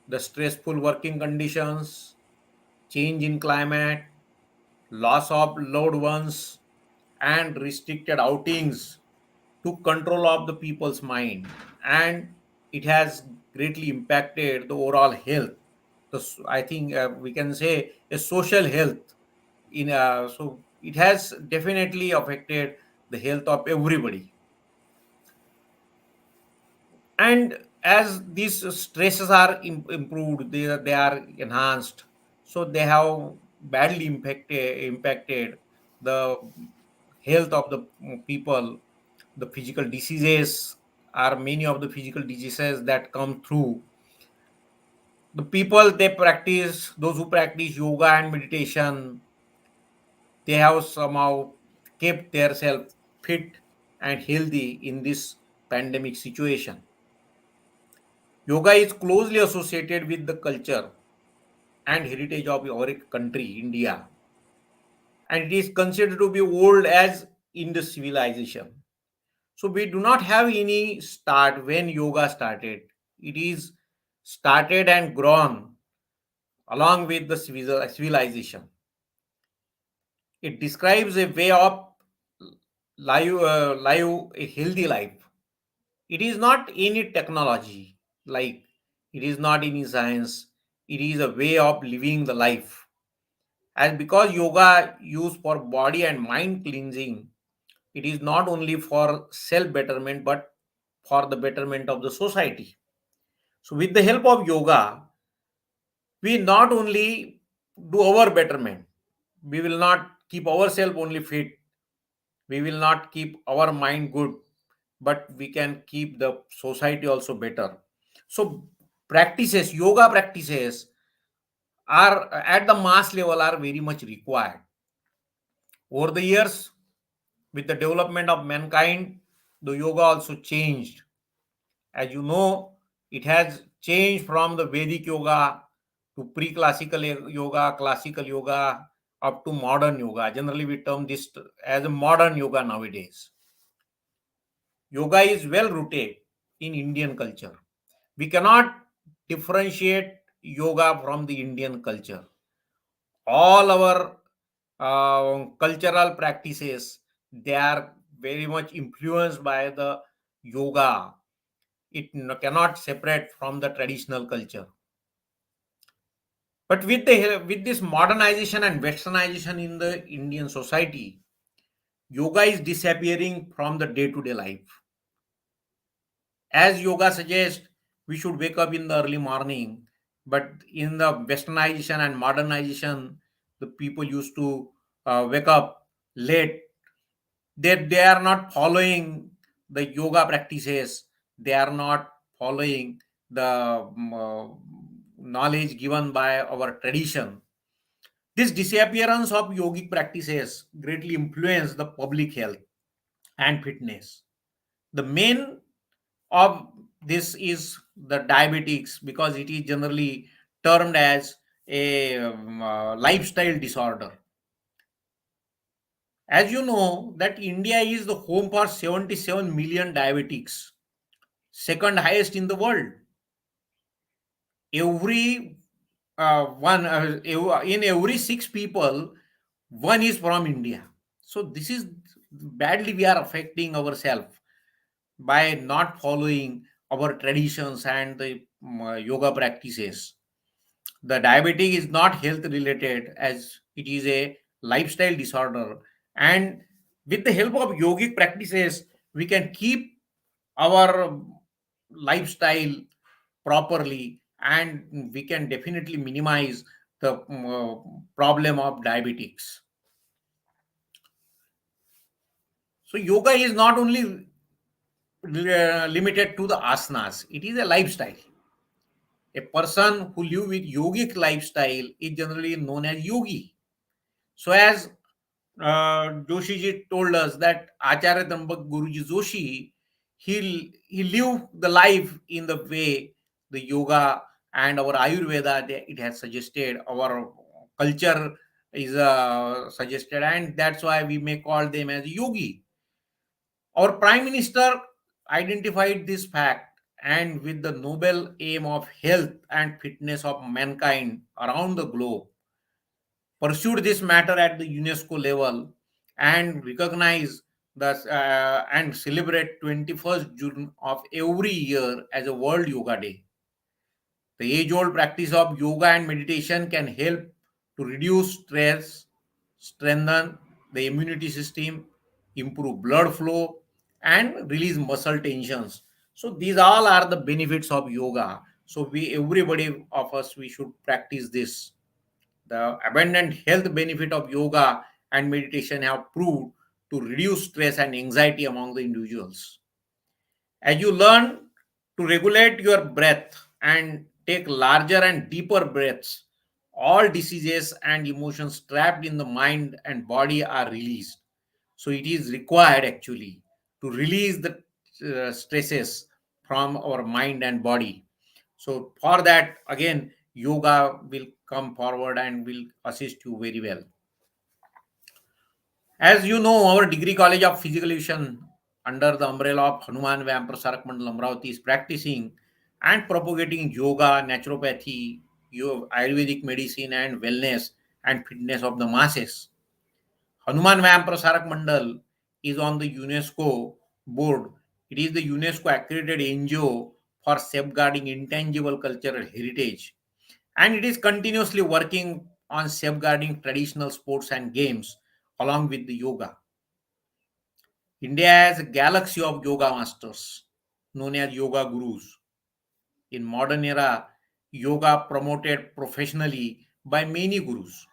the stressful working conditions, change in climate, loss of loved ones, and restricted outings took control of the people's mind, and it has greatly impacted the overall health. I think we can say a social health. So it has definitely affected the health of everybody. And as these stresses are improved, they are enhanced, so they have badly impacted the health of the people. The physical diseases are many of the physical diseases that come through the people. Those who practice yoga and meditation, they have somehow kept themselves fit and healthy in this pandemic situation. Yoga is closely associated with the culture and heritage of our country, India, and it is considered to be old as Indus civilization. So we do not have any start when yoga started. It is started and grown along with the civilization. It describes a way of live a healthy life. It is not any technology, like it is not any science. It is a way of living the life. And because yoga used for body and mind cleansing, it is not only for self betterment but for the betterment of the society. So, with the help of yoga, we not only do our betterment, we will not keep ourselves only fit, we will not keep our mind good, but we can keep the society also better. So, yoga practices are at the mass level are very much required. Over the years, with the development of mankind, the yoga also changed. As you know, it has changed from the Vedic yoga to pre-classical yoga, classical yoga, up to modern yoga. Generally, we term this as a modern yoga nowadays. Yoga is well rooted in Indian culture. We cannot differentiate yoga from the Indian culture. All our cultural practices, they are very much influenced by the yoga. It cannot separate from the traditional culture. But with this modernization and westernization in the Indian society, yoga is disappearing from the day to day life. As yoga suggests, we should wake up in the early morning, but in the westernization and modernization, the people used to wake up late. They are not following the yoga practices, they are not following the knowledge given by our tradition. This disappearance of yogic practices greatly influenced the public health and fitness. The main of this is the diabetics, because it is generally termed as a lifestyle disorder. As you know, that India is the home for 77 million diabetics, second highest in the world. Every one in every six people, one is from India. So this is badly we are affecting ourselves by not following our traditions and the yoga practices. The diabetic is not health related, as it is a lifestyle disorder, and with the help of yogic practices we can keep our lifestyle properly, and we can definitely minimize the problem of diabetics. So yoga is not only limited to the asanas, it is a lifestyle. A person who live with yogic lifestyle is generally known as yogi. So as Joshi ji told us that Acharya Guruji Joshi, he lived the life in the way the yoga and our Ayurveda it has suggested, our culture is suggested, and that's why we may call them as yogi. Our Prime Minister identified this fact, and with the noble aim of health and fitness of mankind around the globe, pursued this matter at the UNESCO level and recognize the and celebrate 21st June of every year as a World Yoga Day. The age-old practice of yoga and meditation can help to reduce stress, strengthen the immunity system, improve blood flow, and release muscle tensions. So these all are the benefits of yoga. So everybody of us, we should practice this. The abundant health benefit of yoga and meditation have proved to reduce stress and anxiety among the individuals. As you learn to regulate your breath and take larger and deeper breaths, all diseases and emotions trapped in the mind and body are released. So it is required actually to release the stresses from our mind and body. So for that, again, yoga will come forward and will assist you very well. As you know, our degree college of physical education under the umbrella of Hanuman Vyayam Prasarak Mandal Amravati is practicing and propagating yoga, naturopathy, Ayurvedic medicine and wellness and fitness of the masses. Hanuman Vyayam Prasarak Mandal is on the UNESCO board. It is the UNESCO accredited NGO for safeguarding intangible cultural heritage, and it is continuously working on safeguarding traditional sports and games along with the yoga. India has a galaxy of yoga masters known as yoga gurus. In modern era, yoga promoted professionally by many gurus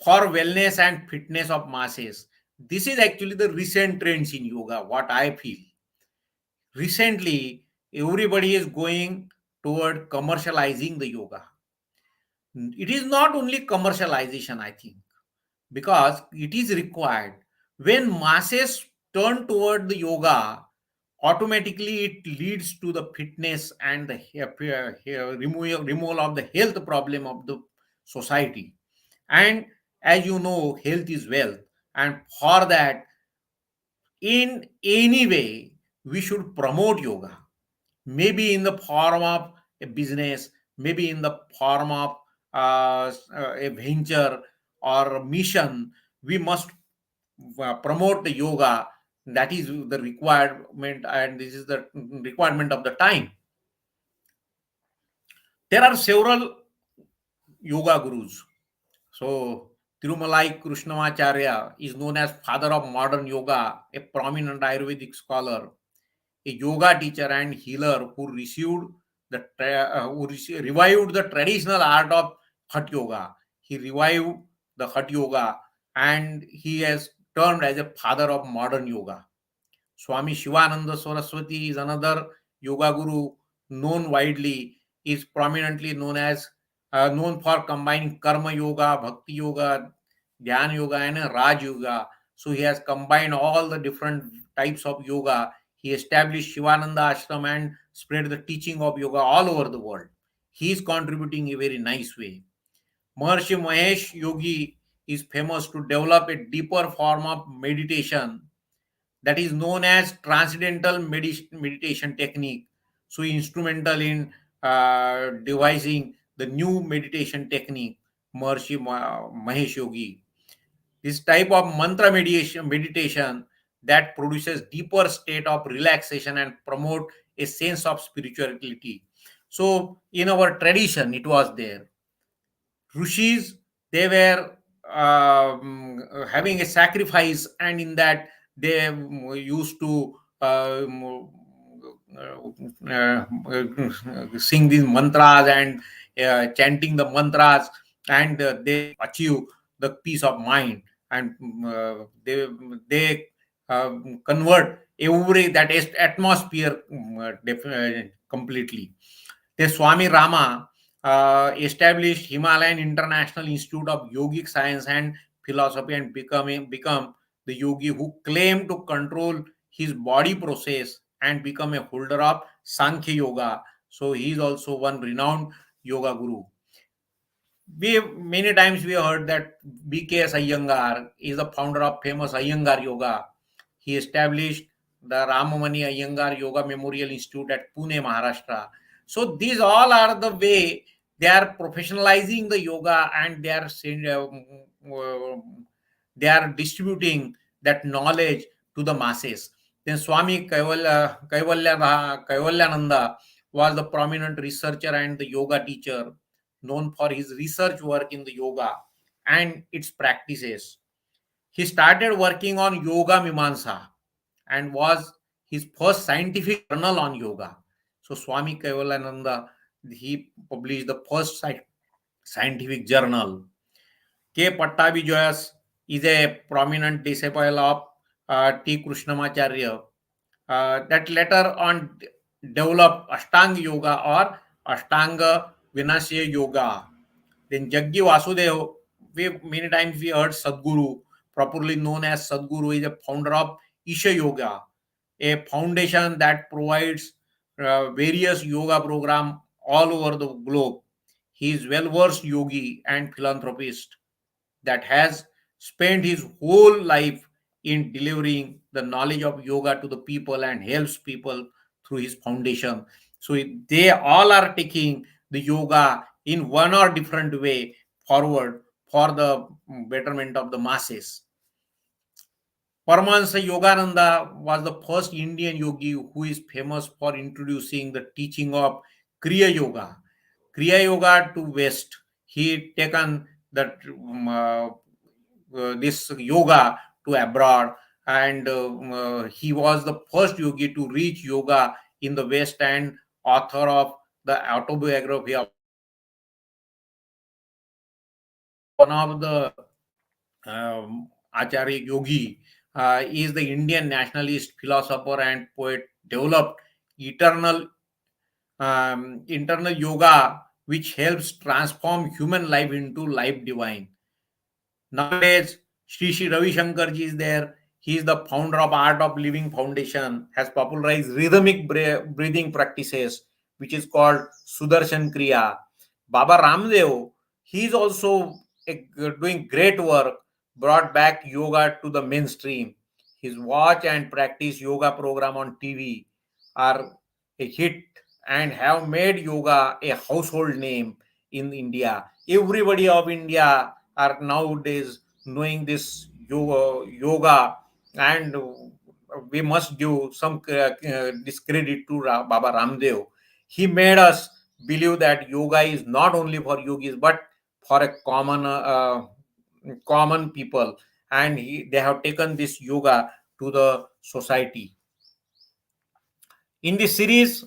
for wellness and fitness of masses. This is actually the recent trends in yoga, what I feel. Recently, everybody is going toward commercializing the yoga. It is not only commercialization, I think, because it is required. When masses turn toward the yoga, automatically it leads to the fitness and the removal of the health problem of the society. And as you know, health is wealth, and for that, in any way, we should promote yoga, maybe in the form of a business, maybe in the form of a venture or a mission. We must promote the yoga. That is the requirement, and this is the requirement of the time. There are several yoga gurus. So Tirumalai Krishnamacharya is known as father of modern yoga, a prominent Ayurvedic scholar, a yoga teacher and healer who revived the traditional art of Hatha yoga. He revived the Hatha yoga, and he has termed as a father of modern yoga. Swami Shivananda Saraswati is another yoga guru known widely, is prominently known for combining karma yoga, bhakti yoga, dhyana yoga, and Raj yoga. So he has combined all the different types of yoga. He established Shivananda ashram and spread the teaching of yoga all over the world. He is contributing in a very nice way. Maharshi Mahesh Yogi is famous to develop a deeper form of meditation that is known as transcendental meditation technique. So instrumental in devising the new meditation technique, Maharshi Mahesh Yogi. This type of mantra meditation that produces deeper state of relaxation and promote a sense of spirituality. So in our tradition, it was there. Rishis, they were having a sacrifice, and in that they used to sing these mantras and chanting the mantras, and they achieve the peace of mind, and they convert every that atmosphere completely. The Swami Rama established Himalayan International Institute of Yogic Science and Philosophy, and become the yogi who claimed to control his body process and become a holder of Sankhya Yoga. So he is also one renowned yoga guru. We many times we heard that B.K.S. Iyengar is the founder of famous Iyengar Yoga. He established the Ramamani Iyengar Yoga Memorial Institute at Pune, Maharashtra. So these all are the way they are professionalizing the yoga, and they are distributing that knowledge to the masses. Then Swami Kaivalyananda was the prominent researcher and the yoga teacher, known for his research work in the yoga and its practices. He started working on Yoga Mimamsa and was his first scientific journal on yoga. So Swami Kaivalyananda, he published the first scientific journal. K. Pattabhi is a prominent disciple of T. Krishnamacharya that later on developed Ashtanga Yoga or Ashtanga Vinasya Yoga. Then Jaggi Vasudev, many times we heard Sadguru, properly known as Sadguru, is a founder of Isha Yoga, a foundation that provides various yoga program all over the globe. He is well-versed yogi and philanthropist that has spent his whole life in delivering the knowledge of yoga to the people and helps people through his foundation. So they all are taking the yoga in one or different way forward for the betterment of the masses. Paramahansa Yogananda was the first Indian yogi who is famous for introducing the teaching of Kriya Yoga. Kriya Yoga to West. He taken that this yoga to abroad, and he was the first yogi to reach yoga in the West and author of the autobiography of one of the Acharya Yogi is the Indian nationalist philosopher and poet, developed eternal internal yoga which helps transform human life into life divine. Nowadays, Sri Ravi Shankarji is there. He is the founder of Art of Living Foundation, has popularized rhythmic breathing practices, which is called Sudarshan Kriya. Baba Ramdev, he is also doing great work, brought back yoga to the mainstream. His watch and practice yoga program on TV are a hit and have made yoga a household name in India. Everybody of India are nowadays knowing this yoga, and we must give some discredit to Baba Ramdev. He made us believe that yoga is not only for yogis but for a common people, and they have taken this yoga to the society. In this series,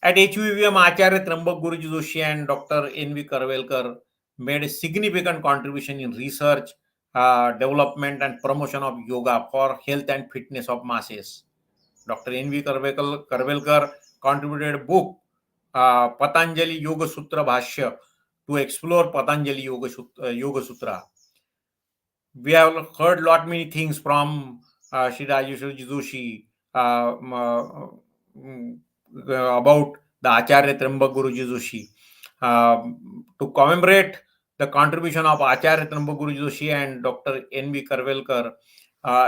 at HVVM, Acharya Tryambak Guruji Joshi and Dr. N.V. Karbelkar made a significant contribution in research, development, and promotion of yoga for health and fitness of masses. Dr. N.V. Karbelkar contributed a book, Patanjali Yoga Sutra Bhashya, to explore Patanjali Yoga Sutra. We have heard lot many things from Sri Rajeshwari Joshi about the Acharya Tryambak Guruji Joshi. To commemorate the contribution of Acharya Tryambak Guruji Joshi and Dr. N.V. Karbelkar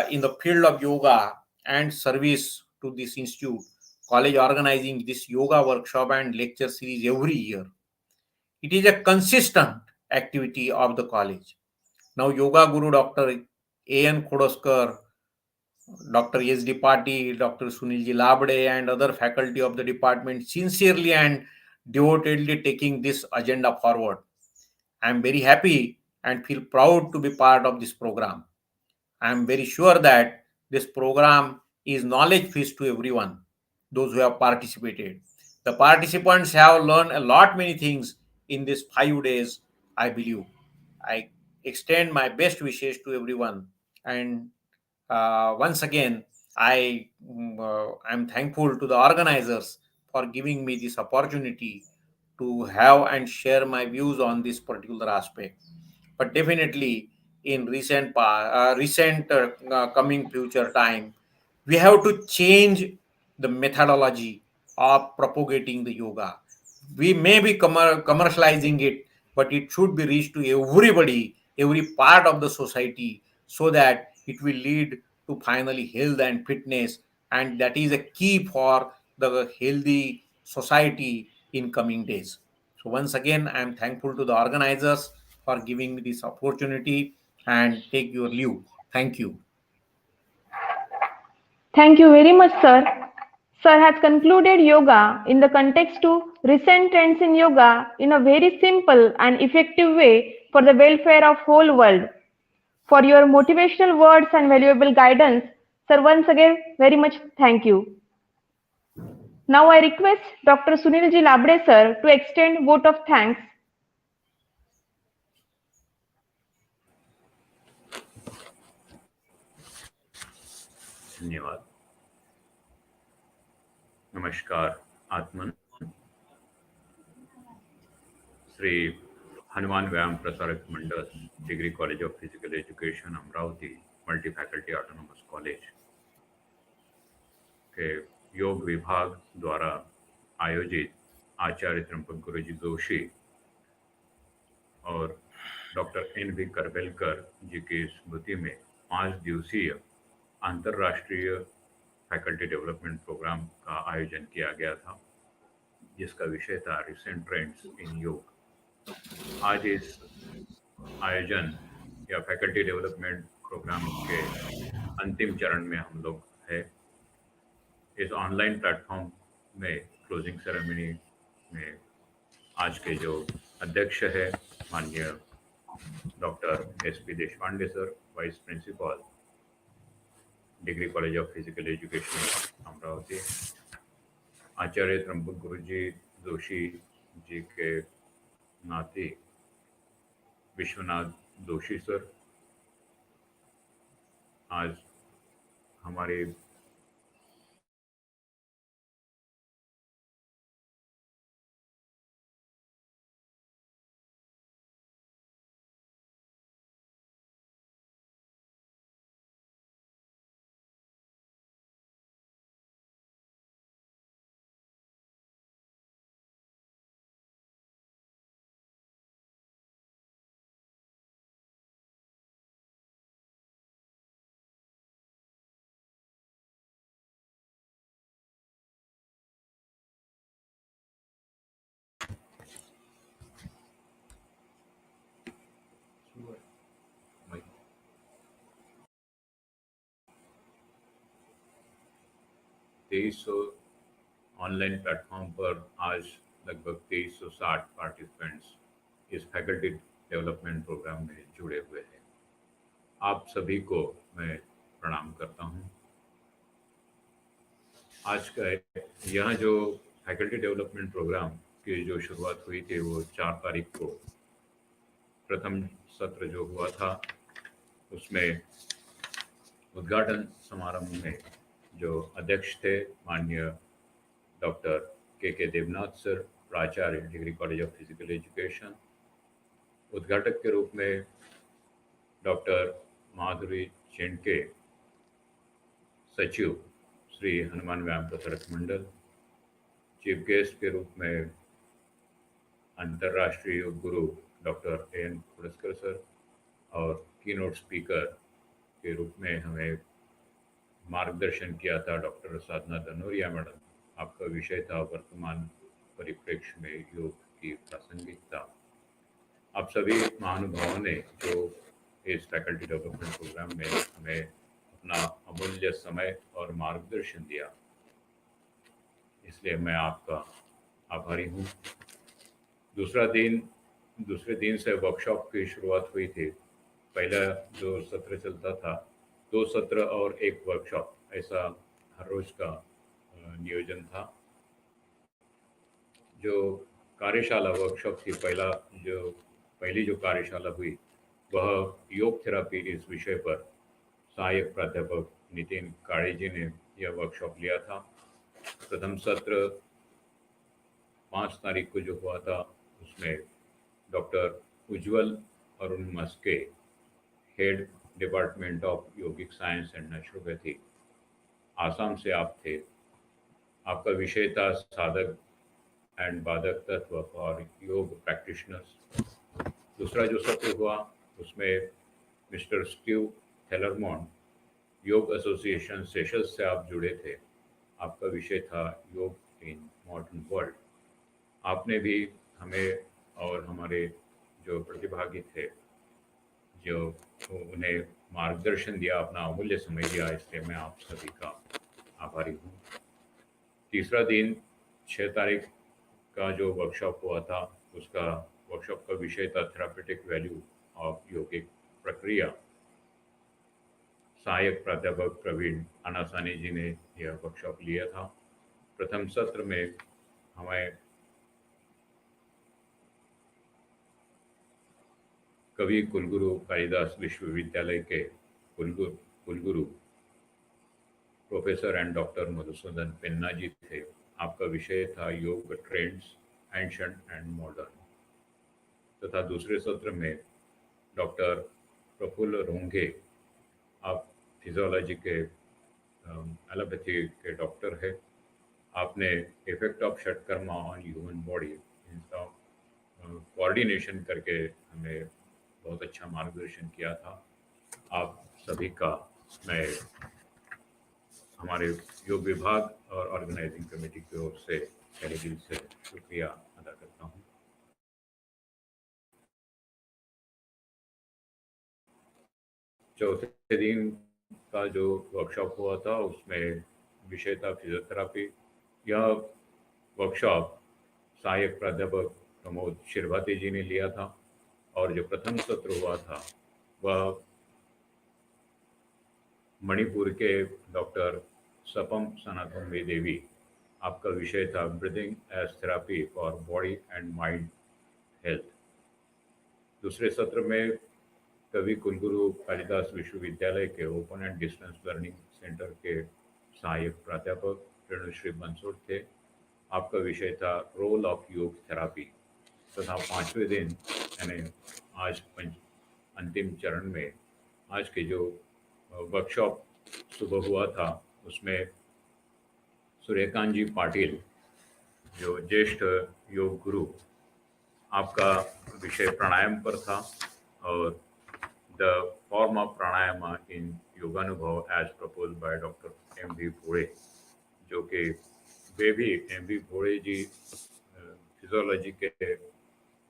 in the field of yoga and service to this institute, college organizing this yoga workshop and lecture series every year. It is a consistent activity of the college. Now, Yoga Guru Dr. A.N. Khodoskar, Dr. S.D. Patil, Dr. Sunil Labde, and other faculty of the department sincerely and devotedly taking this agenda forward. I am very happy and feel proud to be part of this program. I am very sure that this program is knowledge feast to everyone, those who have participated. The participants have learned a lot many things in these 5 days, I believe. I extend my best wishes to everyone, and once again, I'm thankful to the organizers for giving me this opportunity to have and share my views on this particular aspect. But definitely, in recent coming future time, we have to change the methodology of propagating the yoga. We may be commercializing it, but it should be reached to everybody, every part of the society, so that it will lead to finally health and fitness, and that is a key for the healthy society in coming days. So once again, I am thankful to the organizers for giving me this opportunity, and take your leave. Thank you. Thank you very much, sir. Sir has concluded yoga in the context to recent trends in yoga in a very simple and effective way for the welfare of whole world. For your motivational words and valuable guidance, sir, once again, very much thank you. Now I request Dr. Sunil Labde, sir, to extend vote of thanks. धन्यवाद. नमस्कार आत्मन. Shri Hanuman Vyayam Prasarak Mandal, degree college of physical education, Amravati multi faculty autonomous college के योग विभाग द्वारा आयोजित आचार्य त्र्यंबक गुरुजी जोशी और doctor N.V. करबेलकर जी की स्मृति में 5 दिवसीय अंतर्राष्ट्रीय फैकल्टी डेवलपमेंट प्रोग्राम का आयोजन किया गया था, जिसका विषय था रिसेंट ट्रेंड्स इन योग. आज इस आयोजन या फैकल्टी डेवलपमेंट प्रोग्राम के अंतिम चरण में हम लोग है। इस ऑनलाइन प्लेटफॉर्म में क्लोजिंग सेरेमनी में आज के जो अध्यक्ष है माननीय doctor SP Deshpande sir, vice principal, degree college of physical education Amravati, Acharya Trimbak Guruji Joshi ji के नाती विश्वनाथ जोशी सर, आज हमारे तेईस सौ ऑनलाइन प्लेटफॉर्म पर आज लगभग 2360 पार्टिसिपेंट्स इस फैकल्टी डेवलपमेंट प्रोग्राम में जुड़े हुए हैं। आप सभी को मैं प्रणाम करता हूं। आज का यह जो फैकल्टी डेवलपमेंट प्रोग्राम की जो शुरुआत हुई थी वो 4 तारीख को प्रथम सत्र जो हुआ था उसमें उद्घाटन समारोह में जो अध्यक्ष थे माननीय डॉक्टर के देवनाथ सर, प्राचार्य, degree college of physical education, उद्घाटक के रूप में डॉक्टर माधुरी चेंडके, सचिव श्री हनुमान व्यायाम प्रसारक मंडल, चीफ गेस्ट के रूप में अंतर्राष्ट्रीय योग गुरु डॉक्टर AN पुरस्कर सर और कीनोट स्पीकर के रूप में हमें मार्गदर्शन किया था डॉक्टर साधना धनोरिया मैडम। आपका विषय था वर्तमान परिप्रेक्ष्य में योग की प्रासंगिकता। आप सभी महानुभावों ने जो इस फैकल्टी डेवलपमेंट प्रोग्राम में हमें अपना अमूल्य समय और मार्गदर्शन दिया, इसलिए मैं आपका आभारी हूँ। दूसरे दिन से वर्कशॉप की शुरुआत हुई थी। पहला जो सत्र चलता था 2 सत्र और 1 वर्कशॉप, ऐसा हर रोज का नियोजन था। जो कार्यशाला वर्कशॉप की पहली जो कार्यशाला हुई वह योग थेरापी इस विषय पर सहायक प्राध्यापक नितिन काले जी ने यह वर्कशॉप लिया था। प्रथम सत्र 5 तारीख को जो हुआ था उसमें doctor Ujjwal Arun Maske, head department of yogic science and naturopathy, Assam से आप थे। आपका विषय था साधक एंड बाधक तत्व और योग प्रैक्टिशनर्स। दूसरा जो सत्र हुआ उसमें मिस्टर स्टीव थेलरमॉन, योग एसोसिएशन सेशल्स से आप जुड़े थे। आपका विषय था योग इन मॉडर्न वर्ल्ड। आपने भी हमें और हमारे जो प्रतिभागी थे जो उन्हें मार्गदर्शन दिया, अपना अमूल्य समय दिया, इसलिए मैं आप सभी का आभारी हूँ। तीसरा दिन 6 तारीख का जो वर्कशॉप हुआ था उसका वर्कशॉप का विषय था थेरापेटिक वैल्यू ऑफ योगिक प्रक्रिया। सहायक प्राध्यापक प्रवीण अनासानी जी ने यह वर्कशॉप लिया था। प्रथम सत्र में हमें कवि कुलगुरु कालिदास विश्वविद्यालय के कुलगुरु प्रोफेसर एंड डॉक्टर मधुसूदन पेन्ना जी थे। आपका विषय था योग ट्रेंड्स एंशंट एंड मॉडर्न। तथा दूसरे सत्र में डॉक्टर प्रफुल्ल रोंघे, आप फिजियोलॉजी के एलोपैथी के डॉक्टर है। आपने effect of षटकर्मा on human body इनका कोऑर्डिनेशन करके हमें बहुत अच्छा मार्गदर्शन किया था। आप सभी का मैं हमारे योग विभाग और ऑर्गेनाइजिंग कमेटी की ओर से तहे दिल से शुक्रिया अदा करता हूँ। चौथे दिन का जो वर्कशॉप हुआ था उसमें विषय था फिजियोथेरापी। यह वर्कशॉप सहायक प्राध्यापक प्रमोद शिरभाती जी ने लिया था और जो प्रथम सत्र हुआ था वह मणिपुर के डॉक्टर सपम सनातन देवी, आपका विषय था breathing as therapy for body and mind health. दूसरे सत्र में कवि कुलगुरु कालिदास विश्वविद्यालय के open and distance learning centre के सहायक प्राध्यापक रेणुश्री बंसोड़ थे। आपका विषय था रोल ऑफ योग थेरापी। तथा पांचवें दिन यानी आज अंतिम चरण में आज के जो वर्कशॉप सुबह हुआ था उसमें सूर्यकांत जी पाटिल जो ज्येष्ठ योग गुरु, आपका विषय प्राणायाम पर था और the form of pranayama in Yoganubhav as propose by doctor M V. Bhode, जो कि वे भी एम.वी. भोड़े जी फिजियोलॉजी के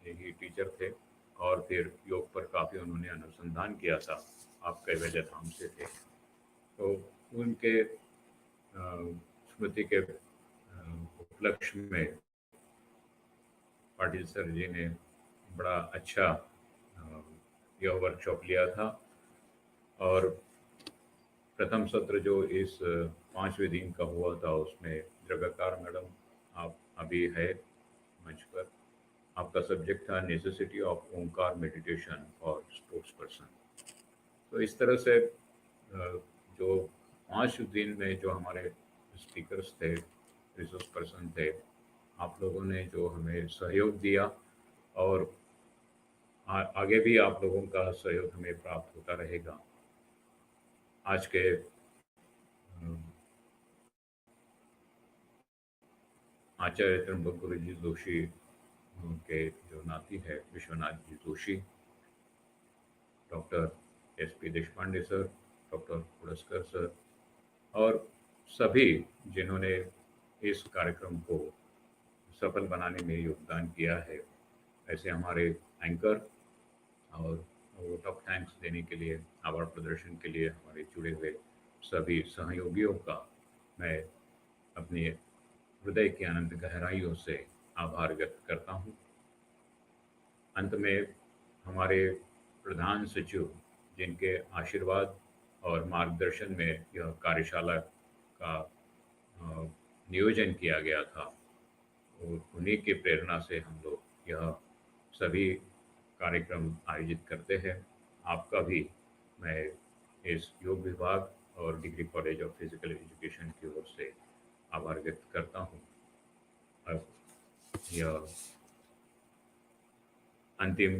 ही टीचर थे और फिर योग पर काफ़ी उन्होंने अनुसंधान किया था। आप कैवल्य धाम से थे, तो उनके स्मृति के उपलक्ष्य में पाटिल सर जी ने बड़ा अच्छा यह वर्कशॉप लिया था। और प्रथम सत्र जो इस पांचवें दिन का हुआ था उसमें जगकार मैडम आप अभी है मंच पर, आपका सब्जेक्ट था necessity of Omkar meditation for sports person. तो इस तरह से जो 5 दिन में जो हमारे स्पीकर्स थे, रिसोर्स पर्सन थे, आप लोगों ने जो हमें सहयोग दिया और आगे भी आप लोगों का सहयोग हमें प्राप्त होता रहेगा। आज के आचार्य त्र्यंबक गुरुजी जोशी के जो नाती है Vishwanath ji Joshi, doctor SP Deshpande sir, doctor Kudaskar sir और सभी जिन्होंने इस कार्यक्रम को सफल बनाने में योगदान किया है, ऐसे हमारे एंकर और वोट ऑफ थैंक्स देने के लिए, आभार प्रदर्शन के लिए हमारे जुड़े हुए सभी सहयोगियों का मैं अपनी हृदय की अनंत गहराइयों से आभार व्यक्त करता हूँ। अंत में हमारे प्रधान सचिव जिनके आशीर्वाद और मार्गदर्शन में यह कार्यशाला का नियोजन किया गया था, और उन्हीं की प्रेरणा से हम लोग यह सभी कार्यक्रम आयोजित करते हैं। आपका भी मैं इस योग विभाग और degree college of physical education की ओर से आभार व्यक्त करता हूँ। अब यह अंतिम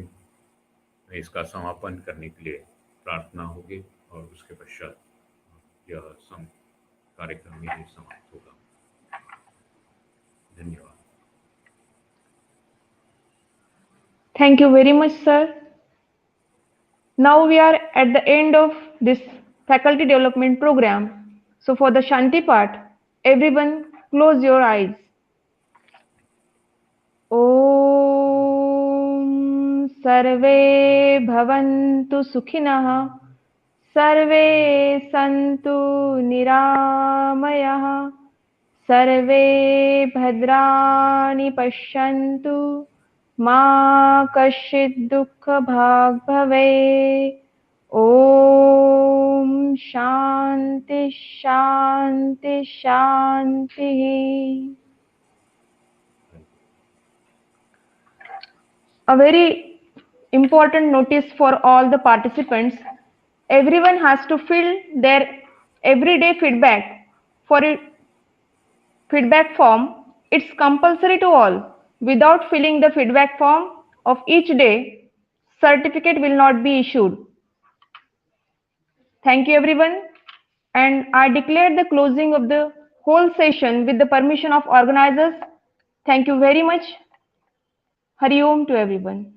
में इसका समापन करने के लिए प्रार्थना होगी और उसके पश्चात यह कार्यक्रम यही समाप्त होगा। धन्यवाद। Thank you very much, sir. Now we are at the end of this faculty development program. So for the Shanti part, everyone close your eyes. Om Sarve Bhavantu Sukhinah, Sarve Santu Niramayah, Sarve Bhadrani Pashyantu, Ma Kashit Dukha Bhag Bhave. Om Shanti Shanti Shanti. A very important notice for all the participants. Everyone has to fill their everyday feedback for a feedback form. It's compulsory to all. Without filling the feedback form of each day, certificate will not be issued. Thank you everyone, and I declare the closing of the whole session with the permission of organizers. Thank you very much. Hari Om to everyone.